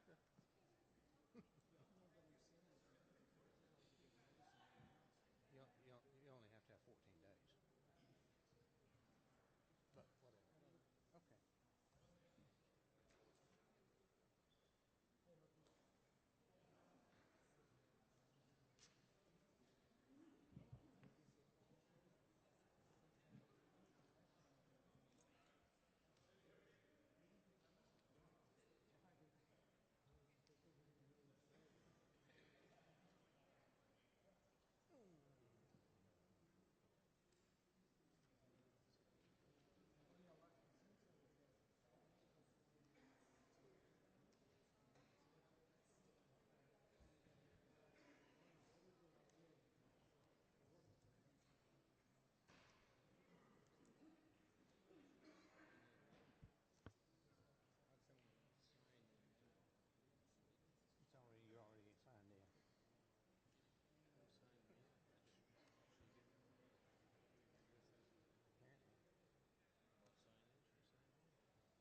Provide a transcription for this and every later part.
liquor. You only have to have 14 days. But whatever. Okay. You're already signed in. Apparently.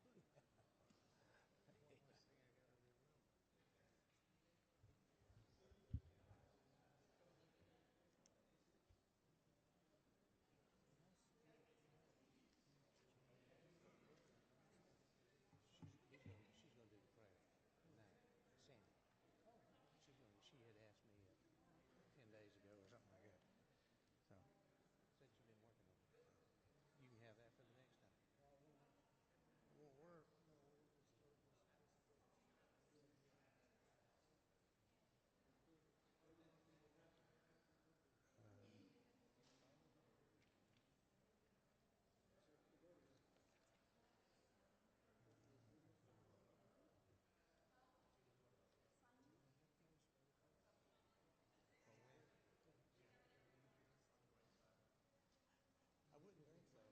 She's going to do the prayer tonight. Sandy. She had asked me 10 days ago or something like that. So, said she'd been working on it. You can have that for the next time. It won't work. I wouldn't think so. I wouldn't think so.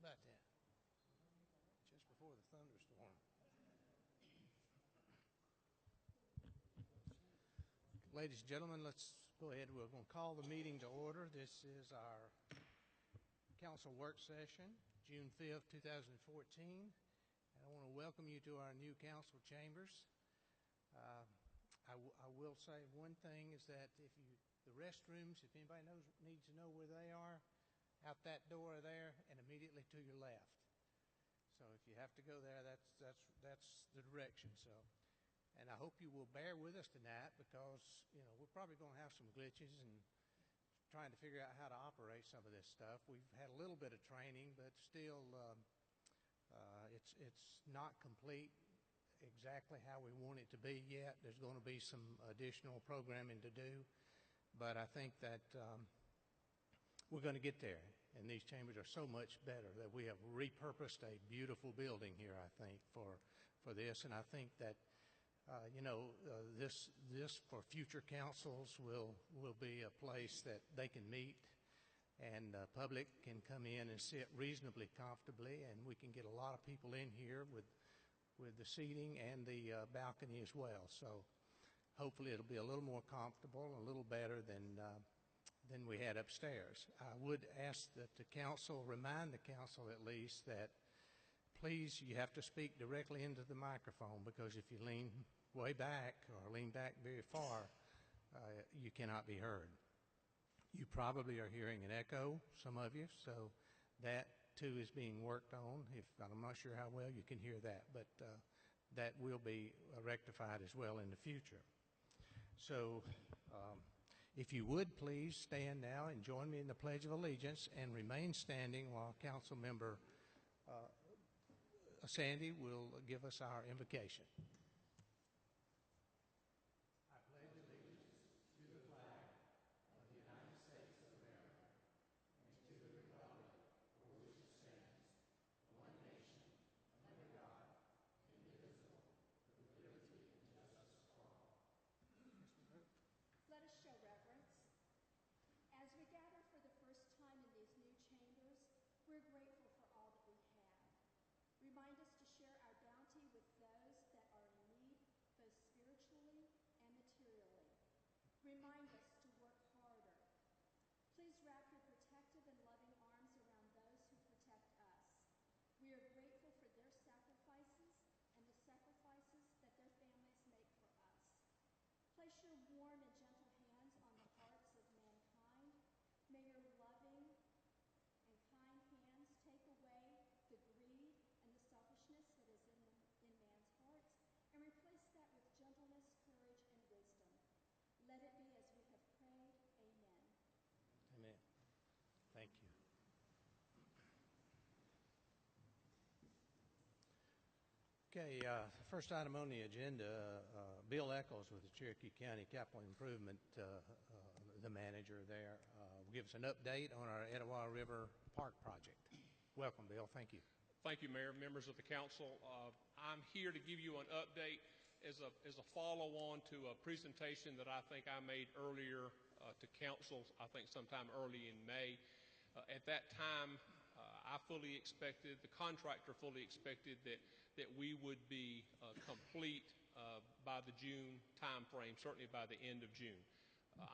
How about that? Just before the thunderstorm. Ladies and gentlemen, let's go ahead. We're going to call the meeting to order. This is our council work session, June 5th, 2014. And I want to welcome you to our new council chambers. I will say one thing is that the restrooms, if anybody needs to know where they are, out that door there and immediately to your left. So if you have to go there, that's the direction. So, and I hope you will bear with us tonight because we're probably going to have some glitches and trying to figure out how to operate some of this stuff. We've had a little bit of training, but still It's not complete exactly how we want it to be yet. There's going to be some additional programming to do, but I think that we're going to get there. And these chambers are so much better that we have repurposed a beautiful building here, I think, for this. And I think that, this for future councils will be a place that they can meet and the public can come in and sit reasonably comfortably, and we can get a lot of people in here with the seating and the balcony as well. So hopefully it'll be a little more comfortable, a little better than we had upstairs. I would ask that the council, remind the council at least, that please, you have to speak directly into the microphone, because if you lean way back or lean back very far, you cannot be heard. You probably are hearing an echo, some of you, so that too is being worked on. I'm not sure how well you can hear that, but that will be rectified as well in the future. So if you would please stand now and join me in the Pledge of Allegiance and remain standing while Council Member Sandy will give us our invocation. Let us show reverence. As we gather for the first time in these new chambers, we're grateful for all that we have. Remind us to share our bounty with those that are in need, both spiritually and materially. Remind us to work harder. Please wrap your protective and loving arms around those who protect us. We are grateful for their sacrifices and the sacrifices that their families make for us. Place your warm and gentle hands on the hearts of mankind. May your loving and kind hands take away the greed and the selfishness that is in man's hearts, and replace that with gentleness, courage, and wisdom. Let it be as we have prayed. Amen. Amen. Thank you. Okay, first item on the agenda, Bill Eccles with the Cherokee County Capital Improvement, the manager there, will give us an update on our Etowah River Park project. Welcome, Bill. Thank you. Thank you, Mayor, members of the council. I'm here to give you an update as a follow-on to a presentation that I think I made earlier to council, I think sometime early in May. At that time, I fully expected, the contractor fully expected that we would be complete by the June time frame, certainly by the end of June.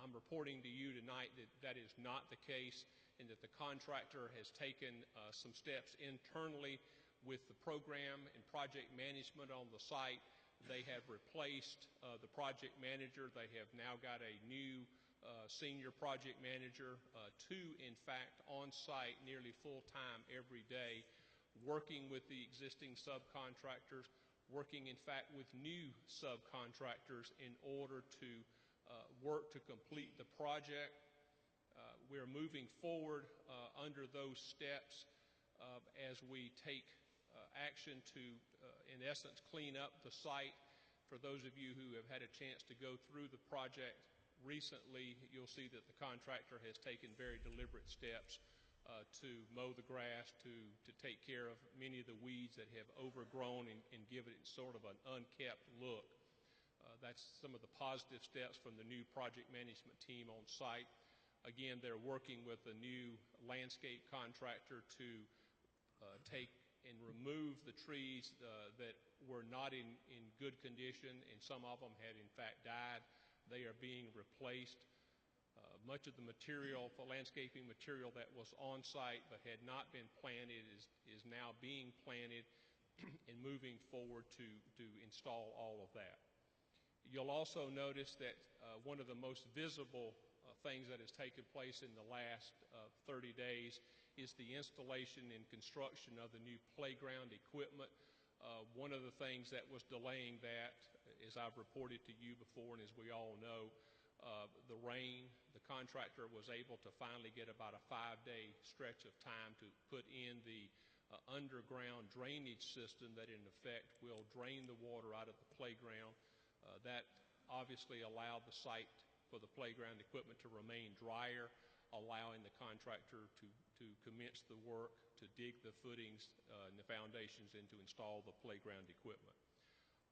I'm reporting to you tonight that that is not the case, and that the contractor has taken some steps internally with the program and project management on the site. They have replaced the project manager. They have now got a new senior project manager, two, in fact, on site nearly full-time every day, working with the existing subcontractors, working, in fact, with new subcontractors in order to work to complete the project. We're moving forward under those steps as we take action to, in essence, clean up the site. For those of you who have had a chance to go through the project recently, you'll see that the contractor has taken very deliberate steps to mow the grass, to take care of many of the weeds that have overgrown and give it sort of an unkept look. That's some of the positive steps from the new project management team on site. Again, they're working with a new landscape contractor to take and remove the trees that were not in good condition, and some of them had in fact died. They are being replaced. Much of the material, the landscaping material that was on site but had not been planted is now being planted and moving forward to install all of that. You'll also notice that one of the most visible things that has taken place in the last 30 days is the installation and construction of the new playground equipment. One of the things that was delaying that, as I've reported to you before and as we all know, the rain. The contractor was able to finally get about a 5-day stretch of time to put in the underground drainage system that in effect will drain the water out of the playground. That obviously allowed the site for the playground equipment to remain drier, allowing the contractor to commence the work, to dig the footings and the foundations, and to install the playground equipment.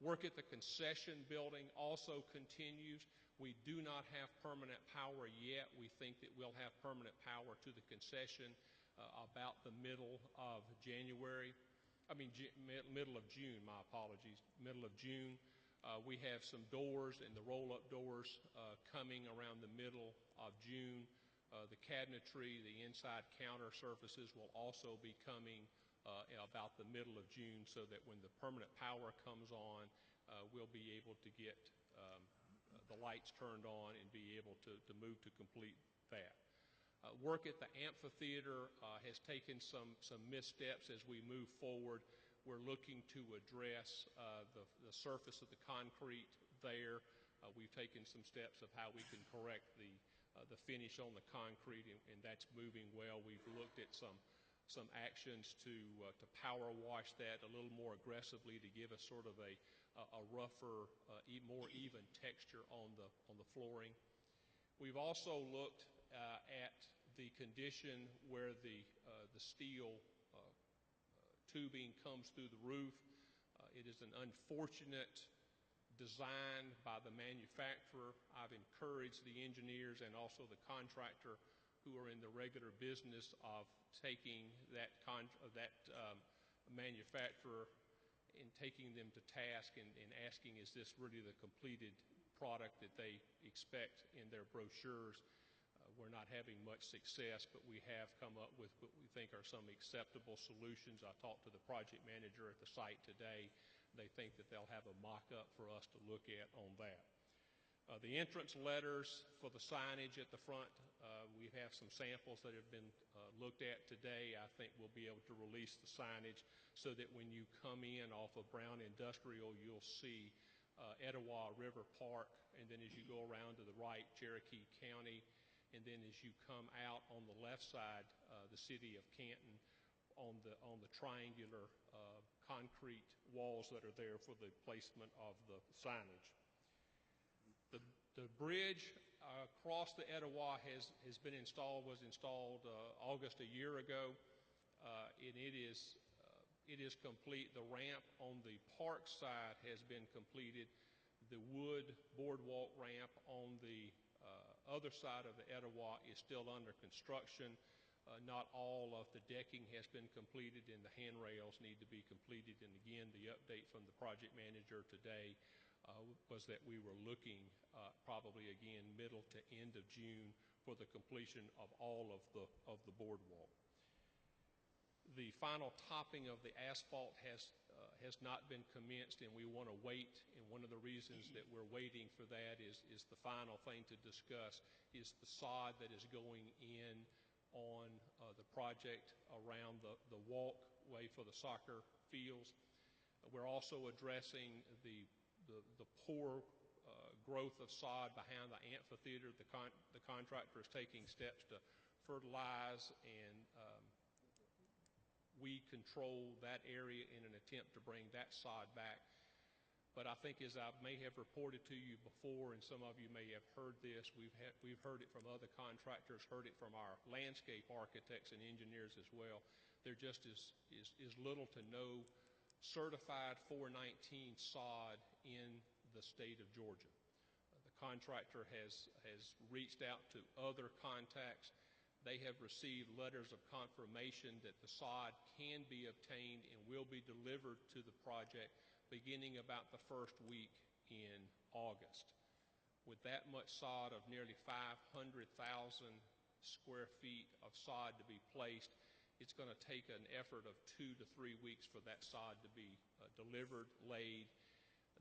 Work at the concession building also continues. We do not have permanent power yet. We think that we'll have permanent power to the concession about the middle of January. Middle of June, my apologies, middle of June. We have some doors and the roll-up doors coming around the middle of June. The cabinetry, the inside counter surfaces will also be coming about the middle of June, so that when the permanent power comes on, we'll be able to get the lights turned on and be able to move to complete that. Work at the amphitheater has taken some missteps as we move forward. We're looking to address the surface of the concrete there. We've taken some steps of how we can correct the finish on the concrete, and that's moving well. We've looked at some actions to power wash that a little more aggressively to give us sort of a rougher, more even texture on the flooring. We've also looked at the condition where the steel tubing comes through the roof. It is an unfortunate design by the manufacturer. I've encouraged the engineers and also the contractor, who are in the regular business of taking that manufacturer and taking them to task and asking, is this really the completed product that they expect in their brochures? We're not having much success, but we have come up with what we think are some acceptable solutions. I talked to the project manager at the site today. They think that they'll have a mock-up for us to look at on that. The entrance letters for the signage at the front, we have some samples that have been looked at today. I think we'll be able to release the signage so that when you come in off of Brown Industrial, you'll see Etowah River Park, and then as you go around to the right, Cherokee County, and then as you come out on the left side, the city of Canton on the triangular concrete walls that are there for the placement of the signage. The bridge across the Etowah was installed August a year ago, and it is complete. The ramp on the park side has been completed. The wood boardwalk ramp on the other side of the Etowah is still under construction. Not all of the decking has been completed, and the handrails need to be completed. And again, the update from the project manager today was that we were looking probably again middle to end of June for the completion of all of the boardwalk. The final topping of the asphalt has not been commenced, and we want to wait. And one of the reasons that we're waiting for that is the final thing to discuss is the sod that is going in on the project around the walkway for the soccer fields. We're also addressing the poor growth of sod behind the amphitheater. The contractor is taking steps to fertilize and weed control that area in an attempt to bring that sod back. But I think, as I may have reported to you before, and some of you may have heard this, we've heard it from other contractors, heard it from our landscape architects and engineers as well. There just is little to no certified 419 sod in the state of Georgia. The contractor has reached out to other contacts. They have received letters of confirmation that the sod can be obtained and will be delivered to the project beginning about the first week in August. With that much sod of nearly 500,000 square feet of sod to be placed, it's going to take an effort of 2 to 3 weeks for that sod to be delivered, laid.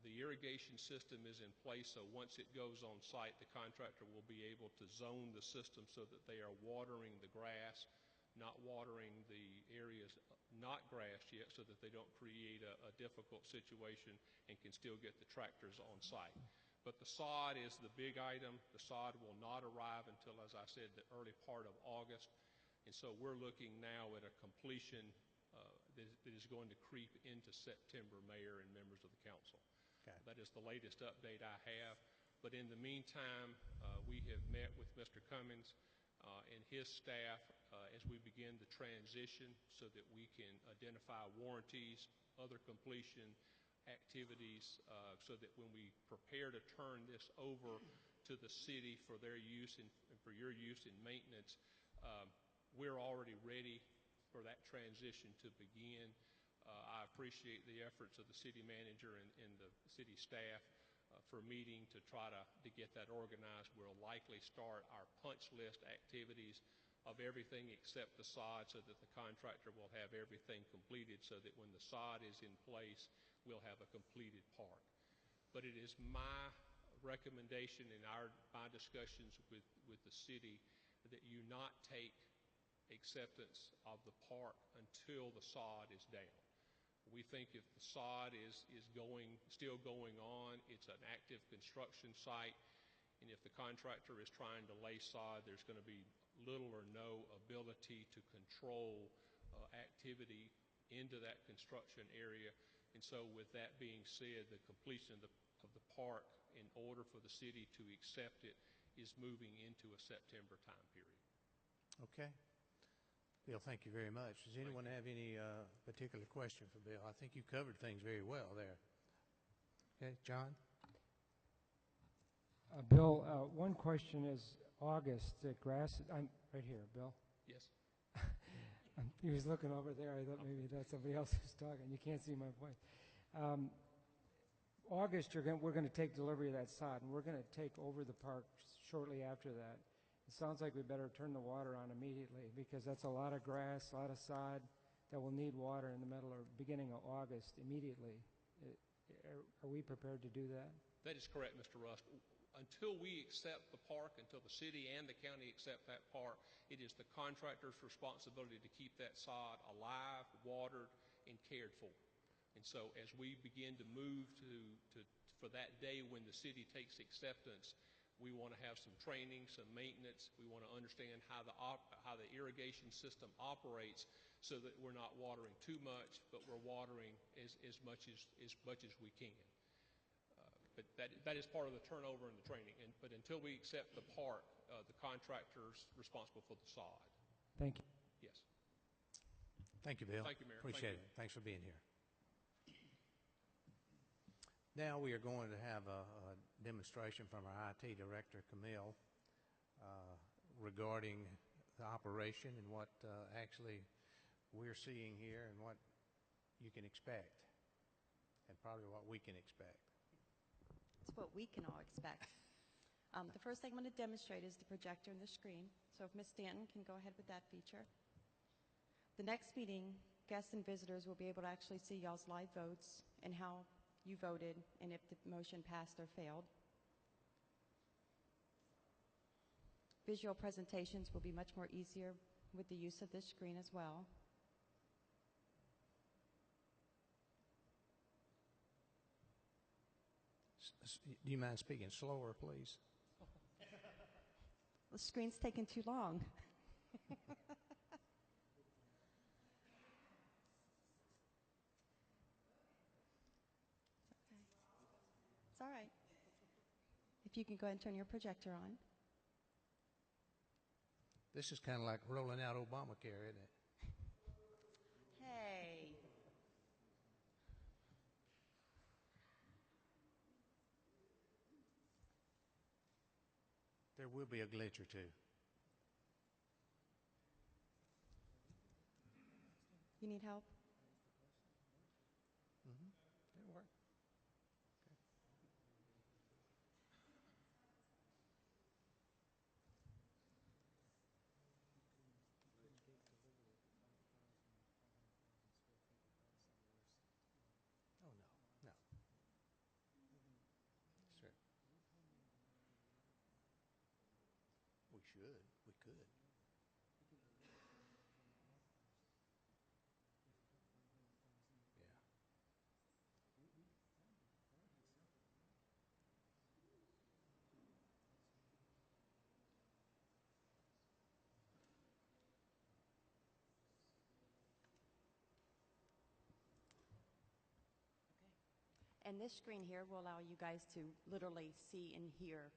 The irrigation system is in place, so once it goes on site, the contractor will be able to zone the system so that they are watering the grass, not watering the areas not grassed yet, so that they don't create a difficult situation and can still get the tractors on site. But the sod is the big item. The sod will not arrive until, as I said, the early part of August. And so we're looking now at a completion that is going to creep into September, Mayor and members of the council. Okay. That is the latest update I have. But in the meantime, we have met with Mr. Cummings and his staff as we begin the transition so that we can identify warranties, other completion activities, so that when we prepare to turn this over to the city for their use and for your use in maintenance, we're already ready for that transition to begin. I appreciate the efforts of the city manager and the city staff for meeting to try to get that organized. We'll likely start our punch list activities of everything except the sod so that the contractor will have everything completed so that when the sod is in place, we'll have a completed park. But it is my recommendation in my discussions with the city that you not take acceptance of the park until the sod is down. We think if the sod is still going on, it's an active construction site, and if the contractor is trying to lay sod, there's going to be little or no ability to control activity into that construction area. And so with that being said, the completion of the park, in order for the city to accept it, is moving into a September time period. Okay. Bill, thank you very much. Does anyone have any particular question for Bill? I think you covered things very well there. Okay, John? Bill, one question is August, the grass, I'm right here, Bill. Yes. He was looking over there. I thought maybe that's somebody else who's talking. You can't see my voice. August, we're going to take delivery of that sod, and we're going to take over the park shortly after that. It sounds like we better turn the water on immediately because that's a lot of grass, a lot of sod that will need water in the middle or beginning of August immediately. Are we prepared to do that? That is correct, Mr. Rust. Until we accept the park, until the city and the county accept that park, it is the contractor's responsibility to keep that sod alive, watered, and cared for. And so as we begin to move for that day when the city takes acceptance, we want to have some training, some maintenance. We want to understand how the irrigation system operates so that we're not watering too much, but we're watering as much as we can. But that is part of the turnover and the training. But until we accept the park, the contractor's responsible for the sod. Thank you. Yes. Thank you, Bill. Thank you, Mayor. Appreciate it. Thanks for being here. Now we are going to have a demonstration from our IT director, Camille, regarding the operation and what actually we're seeing here and what you can expect, and probably what we can expect. It's what we can all expect. The first thing I'm going to demonstrate is the projector and the screen. So if Ms. Stanton can go ahead with that feature. The next meeting, guests and visitors will be able to actually see y'all's live votes and how you voted and if the motion passed or failed. Visual presentations will be much more easier with the use of this screen as well. Do you mind speaking slower, please? The screen's taking too long. It's all right. If you can go ahead and turn your projector on. This is kind of like rolling out Obamacare, isn't it? Hey. There will be a glitch or two. You need help? It'll work. Oh, no, no. Sure. We should. We could. Yeah. And this screen here will allow you guys to literally see and hear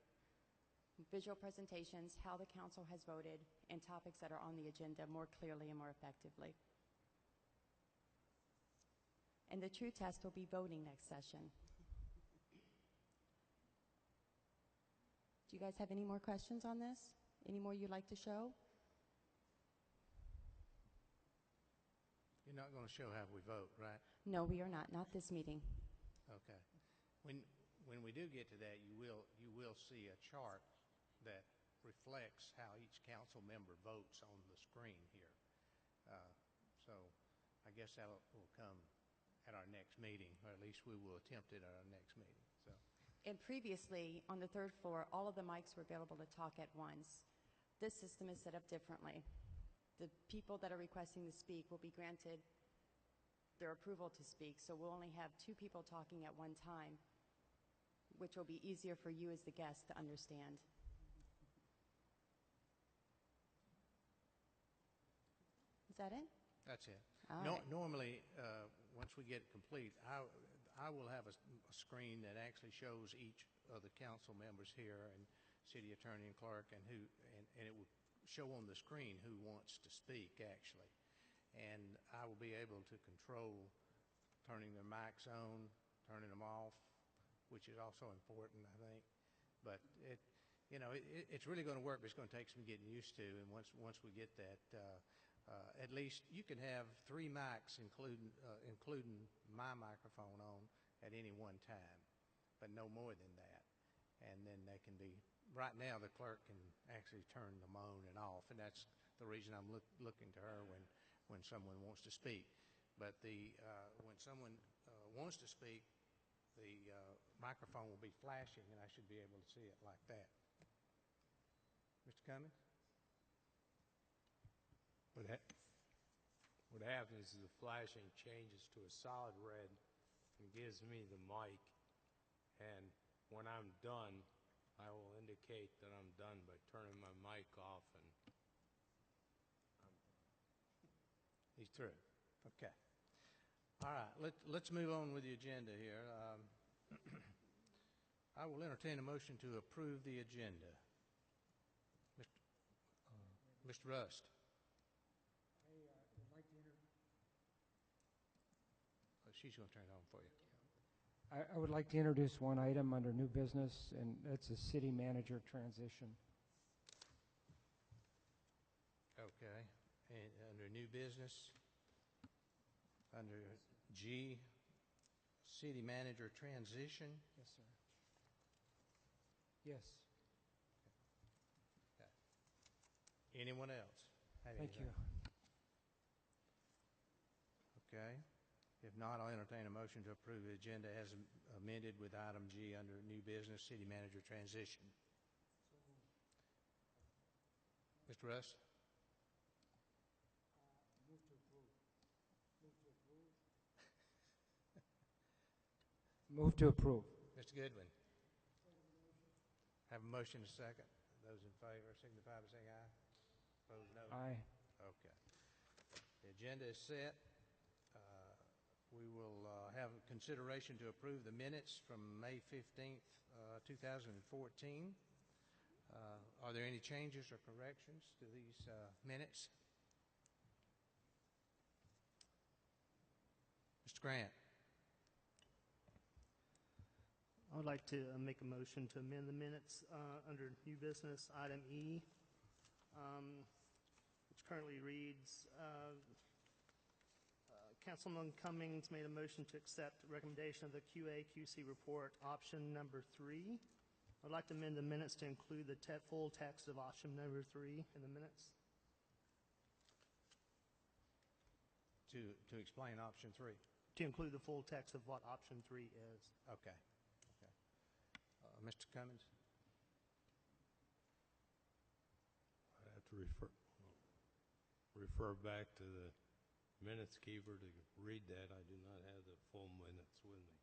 visual presentations, how the council has voted, and topics that are on the agenda more clearly and more effectively. And the true test will be voting next session. Do you guys have any more questions on this? Any more you'd like to show? You're not going to show how we vote, right? No, we are not. Not this meeting. Okay. When we do get to that, you will see a chart that reflects how each council member votes on the screen here. So I guess that will come at our next meeting, or at least we will attempt it at our next meeting. So. And previously, on the third floor, all of the mics were available to talk at once. This system is set up differently. The people that are requesting to speak will be granted their approval to speak, so we'll only have 2 people talking at one time, which will be easier for you as the guest to understand. Is that it? That's it. All right. Normally, once we get it complete, I will have a screen that actually shows each of the council members here and city attorney and clerk, and it will show on the screen who wants to speak actually, and I will be able to control turning their mics on, turning them off, which is also important, I think. But it's really going to work, but it's going to take some getting used to, and once we get that. At least you can have 3 mics, including my microphone on at any one time, but no more than that. And then they can be, right now the clerk can actually turn them on and off, and that's the reason I'm looking to her when someone wants to speak. But when someone wants to speak, the microphone will be flashing, and I should be able to see it like that. Mr. Cummings? What happens is the flashing changes to a solid red and gives me the mic, and when I'm done, I will indicate that I'm done by turning my mic off, and He's through. Okay. All right. Let's move on with the agenda here. I will entertain a motion to approve the agenda. Mr. Rust. She's going to turn it on for you. I would like to introduce one item under new business, and that's a city manager transition. Okay. And under new business, under G, city manager transition. Yes, sir. Yes. Okay. Anyone else? Thank you. Okay. If not, I'll entertain a motion to approve the agenda as amended with item G under new business, city manager transition. Mr. Russ? Move to approve. Move to approve. Mr. Goodwin? Have a motion and a second. Those in favor signify by saying aye. Opposed, no. Aye. Okay. The agenda is set. We will have consideration to approve the minutes from May 15th, 2014. Are there any changes or corrections to these minutes? Mr. Grant? I would like to make a motion to amend the minutes under new business, item E, which currently reads, Councilman Cummings made a motion to accept the recommendation of the QA/QC report, option number 3. I'd like to amend the minutes to include the full text of option number 3 in the minutes. To explain option 3. To include the full text of what option 3 is. Okay. Okay. Mr. Cummings? I have to refer back to the minutes keeper to read that. I do not have the full minutes with me.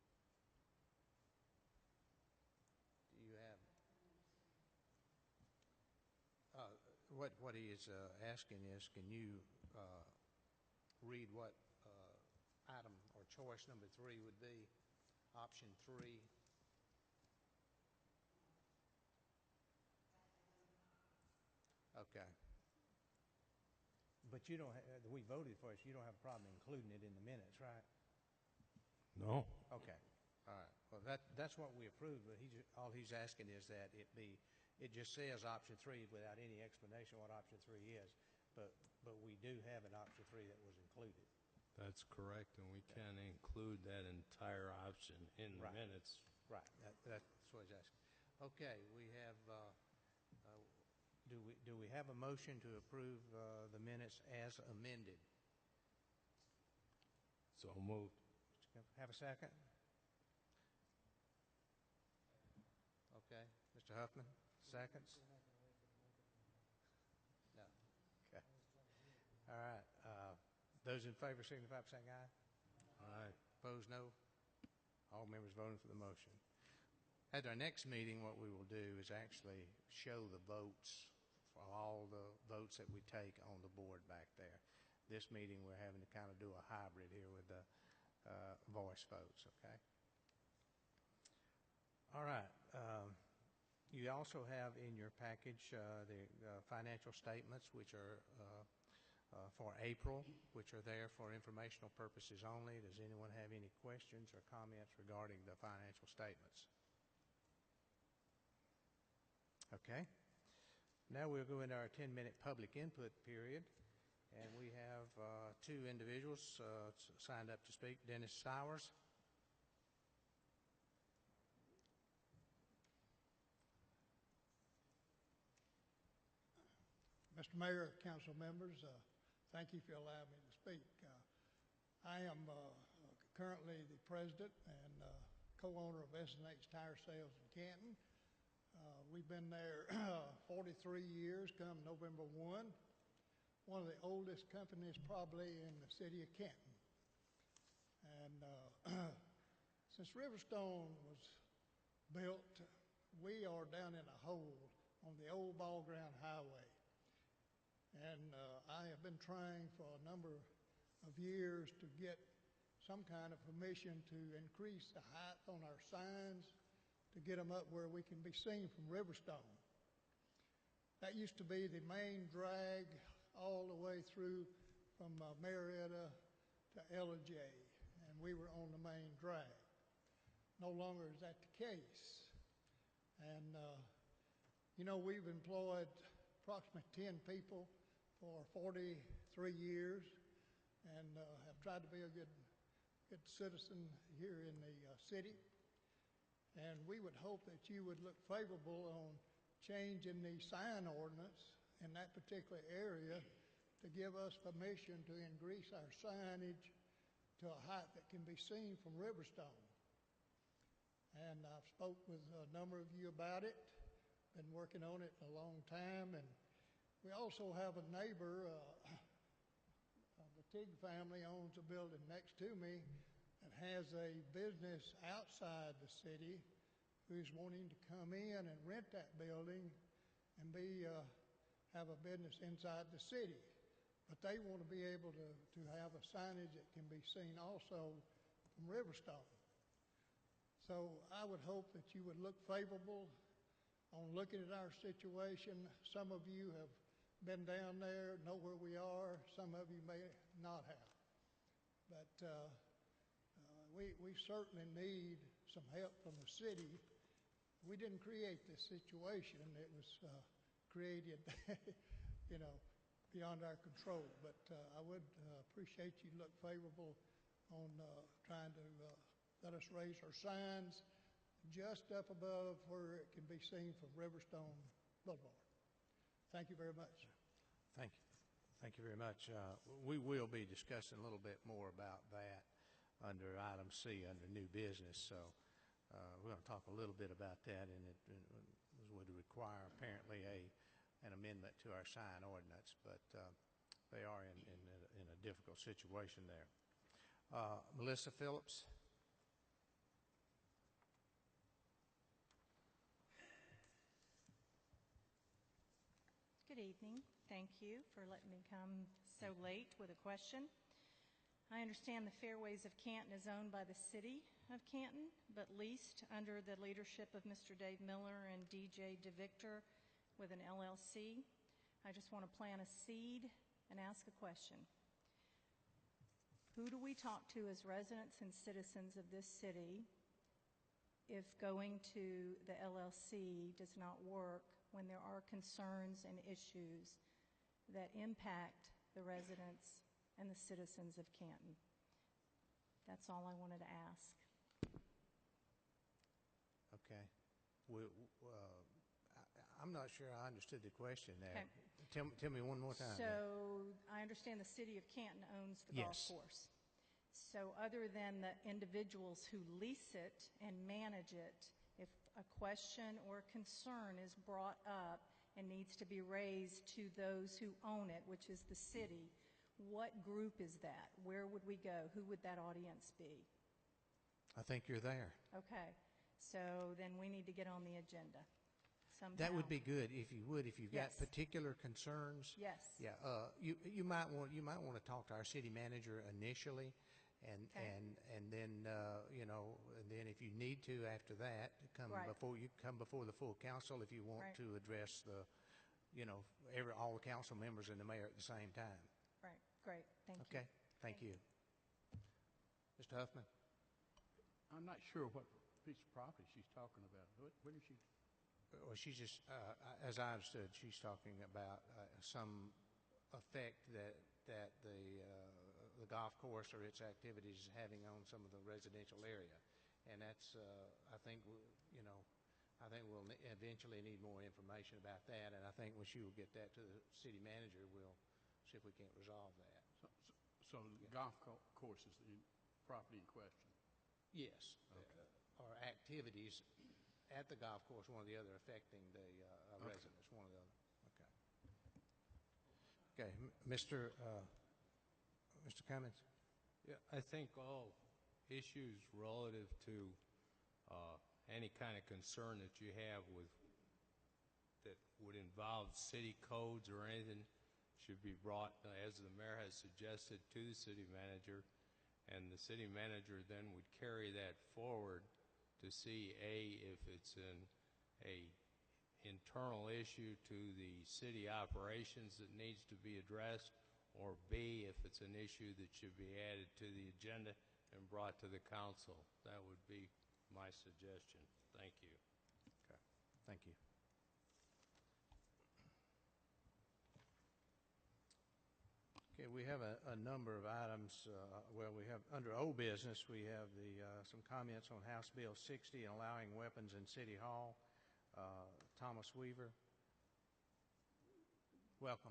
Do you have? What he is asking is, can you read what item or choice number 3 would be option 3. Okay. But you don't, we voted for it, so you don't have a problem including it in the minutes, right? No? Okay, all right. Well, that's what we approved, but all he's asking is that it just says option 3 without any explanation what option 3 is, but we do have an option 3 that was included. That's correct, and we can include that entire option in the Right. minutes. Right, that's what he's asking. Okay, we have, do we have a motion to approve the minutes as amended? So moved. Have a second? Okay, Mr. Huffman, seconds? No, okay. All right, those in favor signify by saying aye. Aye. Opposed, no. All members voting for the motion. At our next meeting, what we will do is actually show the votes for all the votes that we take on the board back there. This meeting, we're having to kind of do a hybrid here with the voice votes, okay? All right. You also have in your package the financial statements, which are for April, which are there for informational purposes only. Does anyone have any questions or comments regarding the financial statements? Okay. Now we'll go into our 10-minute public input period, and we have 2 individuals signed up to speak. Dennis Stowers. Mr. Mayor, council members, thank you for allowing me to speak. I am currently the president and co-owner of S&H Tire Sales in Canton. We've been there 43 years come November 1. One of the oldest companies probably in the city of Canton. And since Riverstone was built, we are down in a hole on the old Ball Ground Highway. And I have been trying for a number of years to get some kind of permission to increase the height on our signs to get them up where we can be seen from Riverstone. That used to be the main drag all the way through from Marietta to LJ, and we were on the main drag. No longer is that the case. And, we've employed approximately 10 people for 43 years and have tried to be a good citizen here in the city. And we would hope that you would look favorable on changing the sign ordinance in that particular area to give us permission to increase our signage to a height that can be seen from Riverstone. And I've spoke with a number of you about it, been working on it a long time. And we also have a neighbor, the Teague family owns a building next to me and has a business outside the city who's wanting to come in and rent that building and have a business inside the city. But they want to be able to have a signage that can be seen also from Riverstone. So I would hope that you would look favorable on looking at our situation. Some of you have been down there, know where we are. Some of you may not have. But we certainly need some help from the city. We didn't create this situation. It was created, beyond our control. But I would appreciate you look favorable on trying to let us raise our signs just up above where it can be seen from Riverstone Boulevard. Thank you very much. Thank you. Thank you very much. We will be discussing a little bit more about that under item C, under new business. So we're going to talk a little bit about that, and it would require apparently an amendment to our sign ordinance, but they are in a difficult situation there. Melissa Phillips. Good evening. Thank you for letting me come so late with a question. I understand the Fairways of Canton is owned by the city. of Canton, but leased under the leadership of Mr. Dave Miller and DJ DeVictor with an LLC. I just want to plant a seed and ask a question. Who do we talk to as residents and citizens of this city if going to the LLC does not work when there are concerns and issues that impact the residents and the citizens of Canton? That's all I wanted to ask. Okay. I'm not sure I understood the question there. Okay. Tell me one more time. So I understand the city of Canton owns the golf Yes. course. So other than the individuals who lease it and manage it, if a question or concern is brought up and needs to be raised to those who own it, which is the city, what group is that? Where would we go? Who would that audience be? I think you're there. Okay, so then we need to get on the agenda somehow. That would be good if you would. If you've got Yes. particular concerns. Yes. Yeah. You might want to talk to our city manager initially, and Okay. and then and then if you need to after that come Right. before the full council if you want Right. to address the all the council members and the mayor at the same time. Right, great, thank you. Okay. Thank you. Mr. Huffman. I'm not sure what piece of property she's talking about. What is she? Well, she's just, as I understood, she's talking about some effect that the golf course or its activities is having on some of the residential area, and that's I think we'll eventually need more information about that, and I think when she will get that to the city manager, we'll see if we can't resolve that. So the golf course is the property in question? Yes. Okay. Or activities at the golf course, one or the other, affecting the residents, one or the other. Okay. Okay, Mr. Cummings? Yeah, I think all issues relative to any kind of concern that you have that would involve city codes or anything should be brought, as the mayor has suggested, to the city manager, and the city manager then would carry that forward to see, A, if it's an internal issue to the city operations that needs to be addressed, or B, if it's an issue that should be added to the agenda and brought to the council. That would be my suggestion. Thank you. Okay, thank you. Okay, we have a number of items. Well, we have, under old business, we have some comments on House Bill 60 and allowing weapons in City Hall. Thomas Weaver, welcome.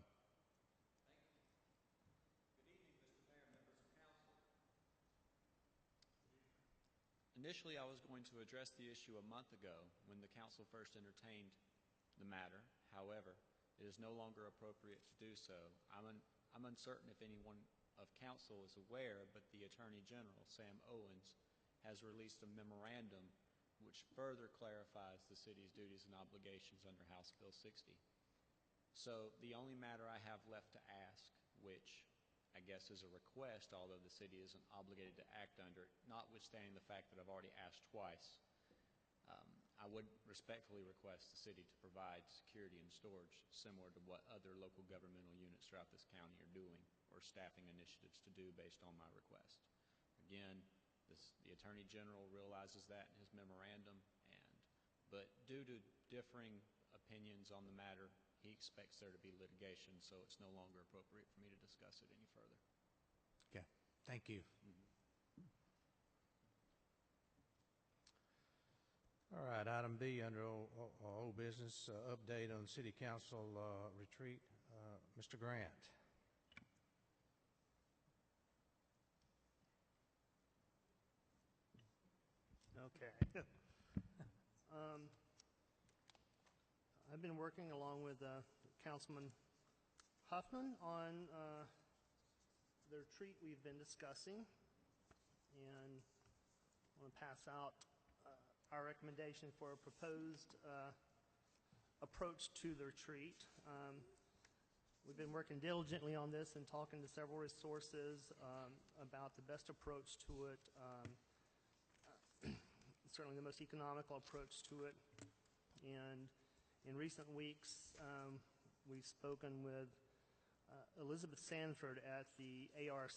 Initially, I was going to address the issue a month ago when the council first entertained the matter. However, it is no longer appropriate to do so. I'm uncertain if anyone of council is aware, but the Attorney General, Sam Owens, has released a memorandum which further clarifies the city's duties and obligations under House Bill 60. So the only matter I have left to ask, which I guess is a request, although the city isn't obligated to act under it, notwithstanding the fact that I've already asked twice, I would respectfully request the city to provide security and storage similar to what other local governmental units throughout this county are doing, or staffing initiatives to do based on my request. Again, the Attorney General realizes that in his memorandum, but due to differing opinions on the matter, he expects there to be litigation, so it's no longer appropriate for me to discuss it any further. Okay, thank you. All right, item B under old business, update on city council retreat. Mr. Grant. Okay. I've been working along with Councilman Huffman on the retreat we've been discussing, and I want to pass out our recommendation for a proposed approach to the retreat. We've been working diligently on this and talking to several resources about the best approach to it. certainly the most economical approach to it. And in recent weeks, we've spoken with Elizabeth Sanford at the ARC,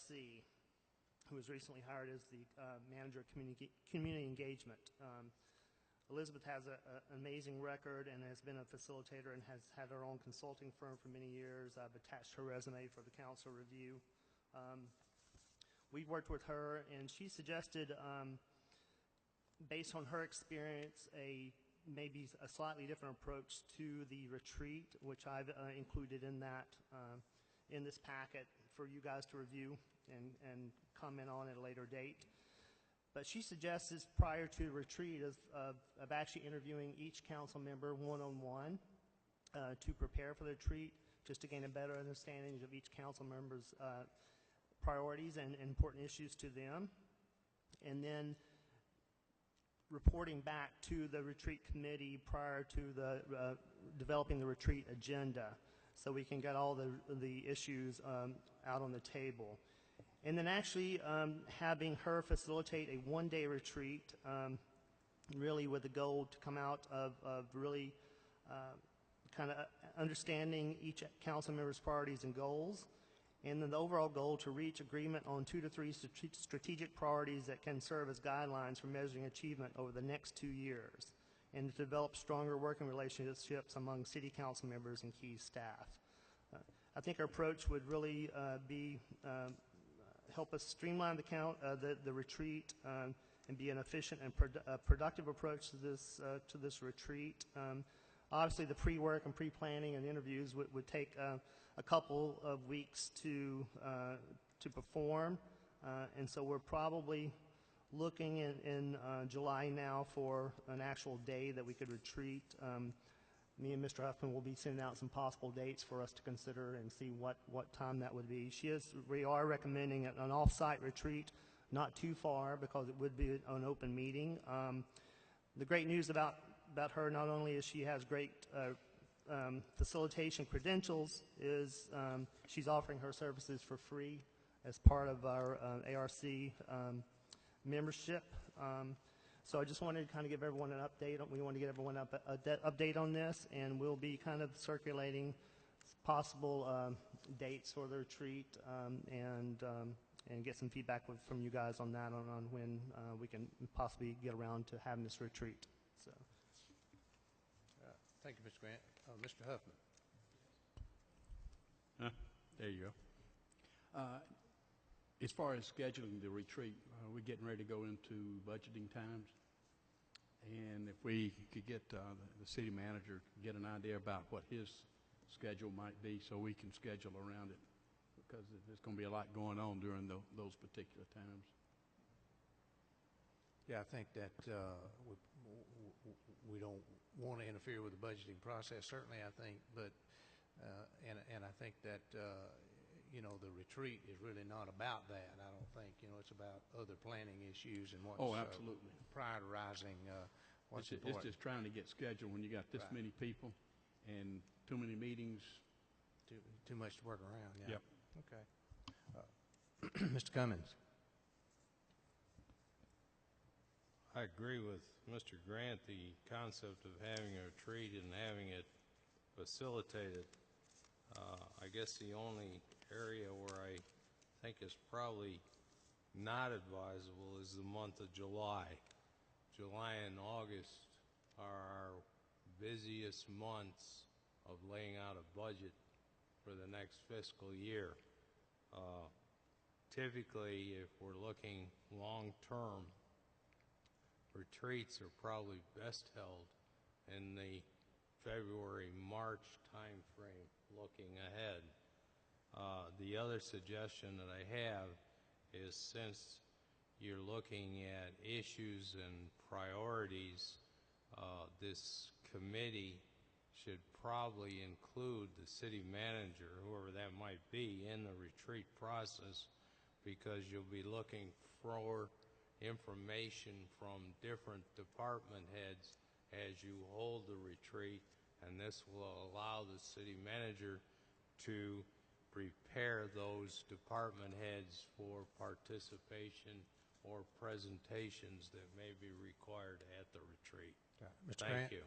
who was recently hired as the manager of community engagement. Elizabeth has an amazing record and has been a facilitator and has had her own consulting firm for many years. I've attached her resume for the council review. We've worked with her, and she suggested, based on her experience, maybe a slightly different approach to the retreat, which I've included in that in this packet for you guys to review and comment on at a later date. But she suggests prior to the retreat of actually interviewing each council member one-on-one to prepare for the retreat, just to gain a better understanding of each council member's priorities and important issues to them, and then reporting back to the retreat committee prior to the developing the retreat agenda, so we can get all the issues out on the table. And then actually having her facilitate a one-day retreat, really with the goal to come out of really kind of understanding each council member's priorities and goals, and then the overall goal to reach agreement on 2 to 3 strategic priorities that can serve as guidelines for measuring achievement over the next 2 years, and to develop stronger working relationships among city council members and key staff. I think our approach would really help us streamline the retreat and be an efficient and productive approach to this retreat. Obviously, the pre-work and pre-planning and interviews would take a couple of weeks to perform, and so we're probably looking in July now for an actual day that we could retreat. Me and Mr. Huffman will be sending out some possible dates for us to consider and see what time that would be. We are recommending an off-site retreat, not too far, because it would be an open meeting. The great news about her, not only is she has great facilitation credentials, is she's offering her services for free as part of our ARC membership. So I just wanted to kind of give everyone an update. We want to get everyone an update on this, and we'll be kind of circulating possible dates for the retreat and get some feedback from you guys on that, on when we can possibly get around to having this retreat. So. Thank you, Mr. Grant. Mr. Huffman. There you go. As far as scheduling the retreat, we're getting ready to go into budgeting times. And if we could get the city manager, get an idea about what his schedule might be so we can schedule around it, because there's going to be a lot going on during those particular times. Yeah, I think that we don't want to interfere with the budgeting process, certainly, I think, but and I think that the retreat is really not about that. I don't think, it's about other planning issues and what's absolutely. Prioritizing what's important. It's just trying to get scheduled when you got this many people and too many meetings. Too much to work around, yeah. Yep. Okay. Mr. Cummings. I agree with Mr. Grant, the concept of having a retreat and having it facilitated. I guess the only area where I think is probably not advisable is the month of July. July and August are our busiest months of laying out a budget for the next fiscal year. Typically, if we're looking long-term, retreats are probably best held in the February-March time frame looking ahead. The other suggestion that I have is, since you're looking at issues and priorities, this committee should probably include the city manager, whoever that might be, in the retreat process, because you'll be looking for information from different department heads as you hold the retreat, and this will allow the city manager to prepare those department heads for participation or presentations that may be required at the retreat. Mr. Thank Grant? you.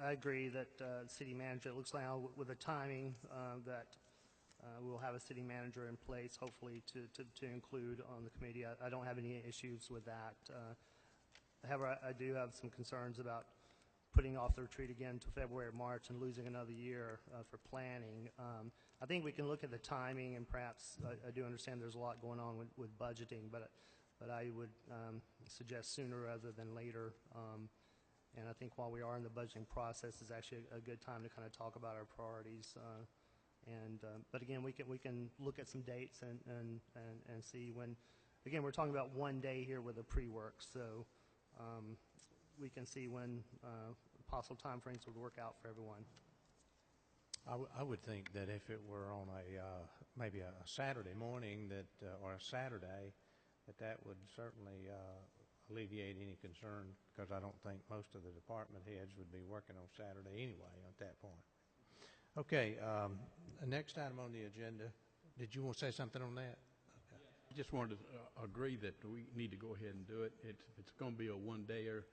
I agree that city manager, it looks like now with the timing that we'll have a city manager in place, hopefully to include on the committee. I don't have any issues with that. However, I do have some concerns about putting off the retreat again to February or March and losing another year for planning. I think we can look at the timing, and perhaps I do understand there's a lot going on with budgeting, but I would suggest sooner rather than later. And I think while we are in the budgeting process, is actually a good time to kind of talk about our priorities. But again, we can look at some dates and see when. Again, we're talking about one day here with the pre-work, so we can see when possible time frames would work out for everyone. I would think that if it were on a maybe a Saturday morning or a Saturday, that would certainly alleviate any concern, because I don't think most of the department heads would be working on Saturday anyway at that point. Okay, the next item on the agenda, did you want to say something on that? Okay. I just wanted to agree that we need to go ahead and do it. It's going to be a one-dayer,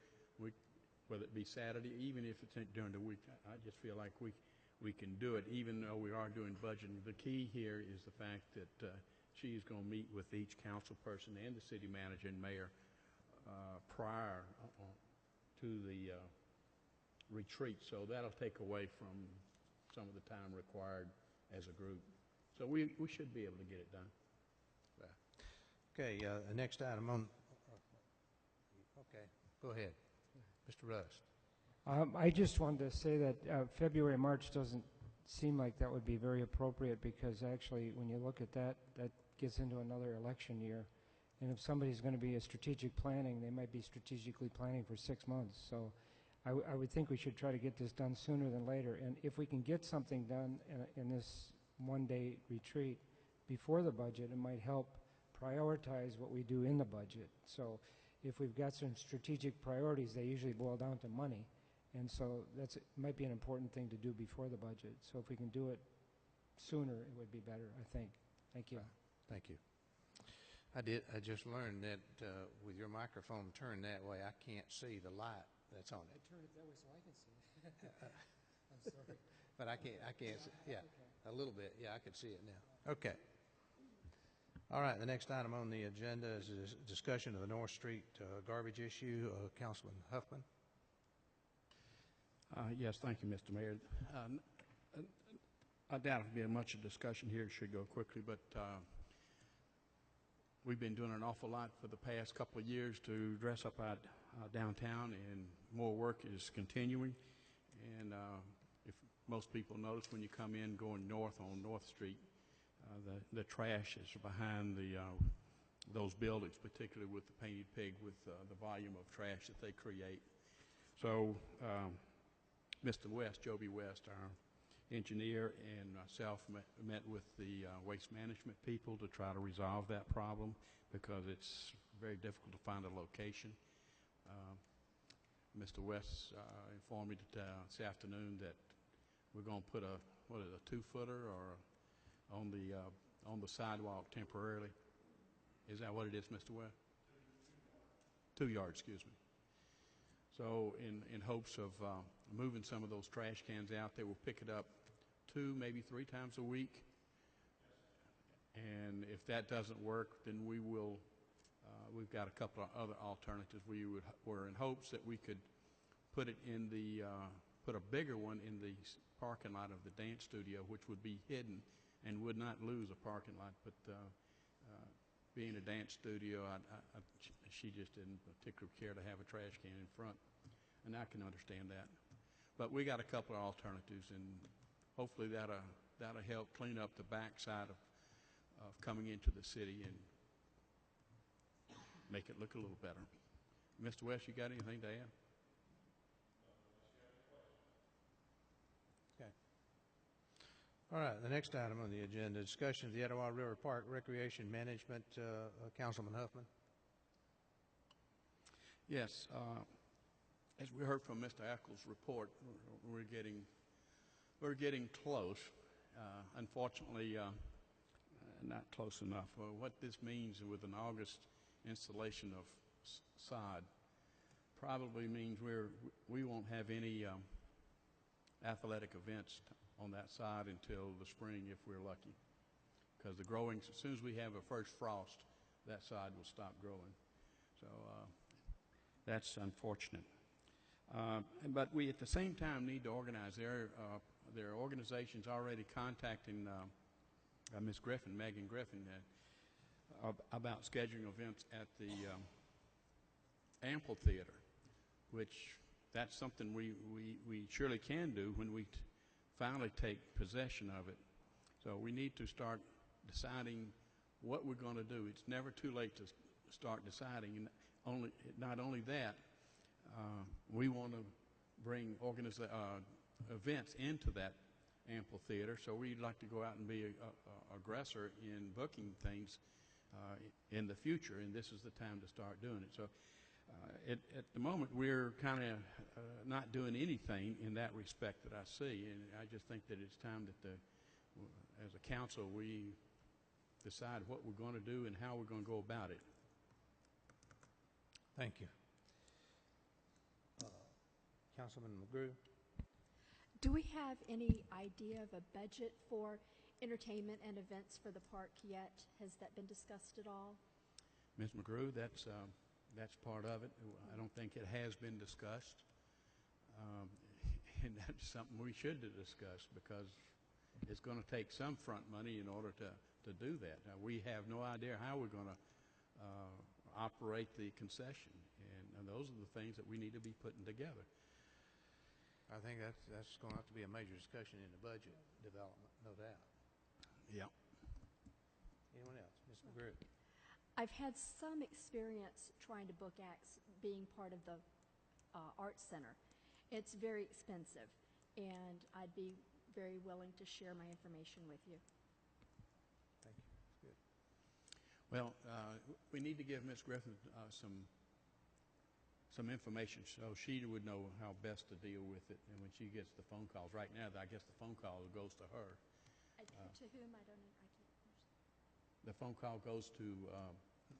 whether it be Saturday, even if it's during the week. I just feel like we can do it, even though we are doing budgeting. The key here is the fact that she is going to meet with each council person and the city manager and mayor prior to the retreat. So that'll take away from some of the time required as a group. So we should be able to get it done. Okay, the next item on. Okay, go ahead, Mr. Rust. I just wanted to say that February, March doesn't seem like that would be very appropriate, because actually when you look at that gets into another election year. And if somebody's going to be a strategic planning, they might be strategically planning for 6 months. So I would think we should try to get this done sooner than later. And if we can get something done in this one-day retreat before the budget, it might help prioritize what we do in the budget. So if we've got some strategic priorities, they usually boil down to money. And so it might be an important thing to do before the budget. So if we can do it sooner, it would be better, I think. Thank you. Thank you. I just learned that with your microphone turned that way, I can't see the light that's on it. I turned it that way so I can see it. I'm sorry. But I can't see. Yeah, okay. A little bit. Yeah, I can see it now. Okay. All right, the next item on the agenda is a discussion of the North Street garbage issue. Councilman Huffman. Yes, thank you, Mr. Mayor. I doubt it'll be much of a discussion here. It should go quickly, but we've been doing an awful lot for the past couple of years to dress up our downtown, and more work is continuing. And if most people notice, when you come in going north on North Street, the trash is behind those buildings, particularly with the Painted Pig, with the volume of trash that they create. So Mr. West, Joby West, our engineer, and myself met with the waste management people to try to resolve that problem, because it's very difficult to find a location. Mr. West informed me this afternoon that we're going to put a 2-footer or on the sidewalk temporarily. Is that what it is, Mr. West? 2 yards, excuse me. So in hopes of moving some of those trash cans out, they will pick it up 2, maybe 3 times a week. And if that doesn't work, then we will. We've got a couple of other alternatives. We're in hopes that we could put a bigger one in the parking lot of the dance studio, which would be hidden and would not lose a parking lot. But being a dance studio, she just didn't particularly care to have a trash can in front, and I can understand that. But we got a couple of alternatives, and hopefully that'll help clean up the backside of coming into the city and make it look a little better. Mr. West, you got anything to add? Okay. All right, the next item on the agenda, discussion of the Etowah River Park Recreation Management. Councilman Huffman. Yes. As we heard from Mr. Eccles' report, we're getting close. Unfortunately, not close enough. What this means with an August installation of sod probably means we won't have any athletic events on that side until the spring if we're lucky. Because the growing, as soon as we have a first frost, that side will stop growing. So that's unfortunate. But we, at the same time, need to organize. There are organizations already contacting Ms. Griffin, Megan Griffin, about scheduling events at the amphitheater, which that's something we surely can do when we finally take possession of it. So we need to start deciding what we're going to do. It's never too late to start deciding. And not only that, we want to bring events into that amphitheater, so we'd like to go out and be an aggressor in booking things in the future, and this is the time to start doing it. So at the moment, we're kind of not doing anything in that respect that I see, and I just think that it's time that as a council, we decide what we're going to do and how we're going to go about it. Thank you. Councilman McGrew? Do we have any idea of a budget for entertainment and events for the park yet? Has that been discussed at all? Ms. McGrew, that's part of it. I don't think it has been discussed, and that's something we should discuss because it's going to take some front money in order to do that. Now, we have no idea how we're going to operate the concession, and those are the things that we need to be putting together. I think that's going to have to be a major discussion in the budget development, no doubt. Yeah. Anyone else? Ms. McGrew? I've had some experience trying to book acts being part of the Arts Center. It's very expensive, and I'd be very willing to share my information with you. Thank you. That's good. Well, we need to give Ms. Griffin some information so she would know how best to deal with it. And when she gets the phone calls, right now, I guess the phone call goes to her. To whom? I can't understand. The phone call goes to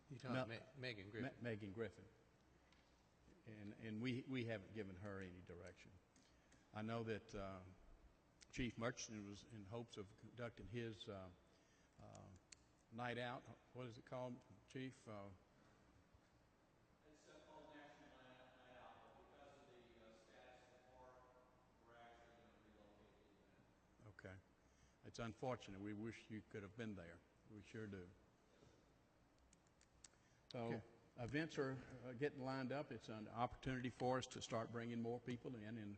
You're talking about Megan Griffin. Megan Griffin. And we haven't given her any direction. I know that Chief Murchison was in hopes of conducting his night out. What is it called, Chief? It's called National Night Out, but because of the status of the park, we're actually going to relocate the event. Okay. It's unfortunate. We wish you could have been there. We sure do. So events are getting lined up. It's an opportunity for us to start bringing more people in, and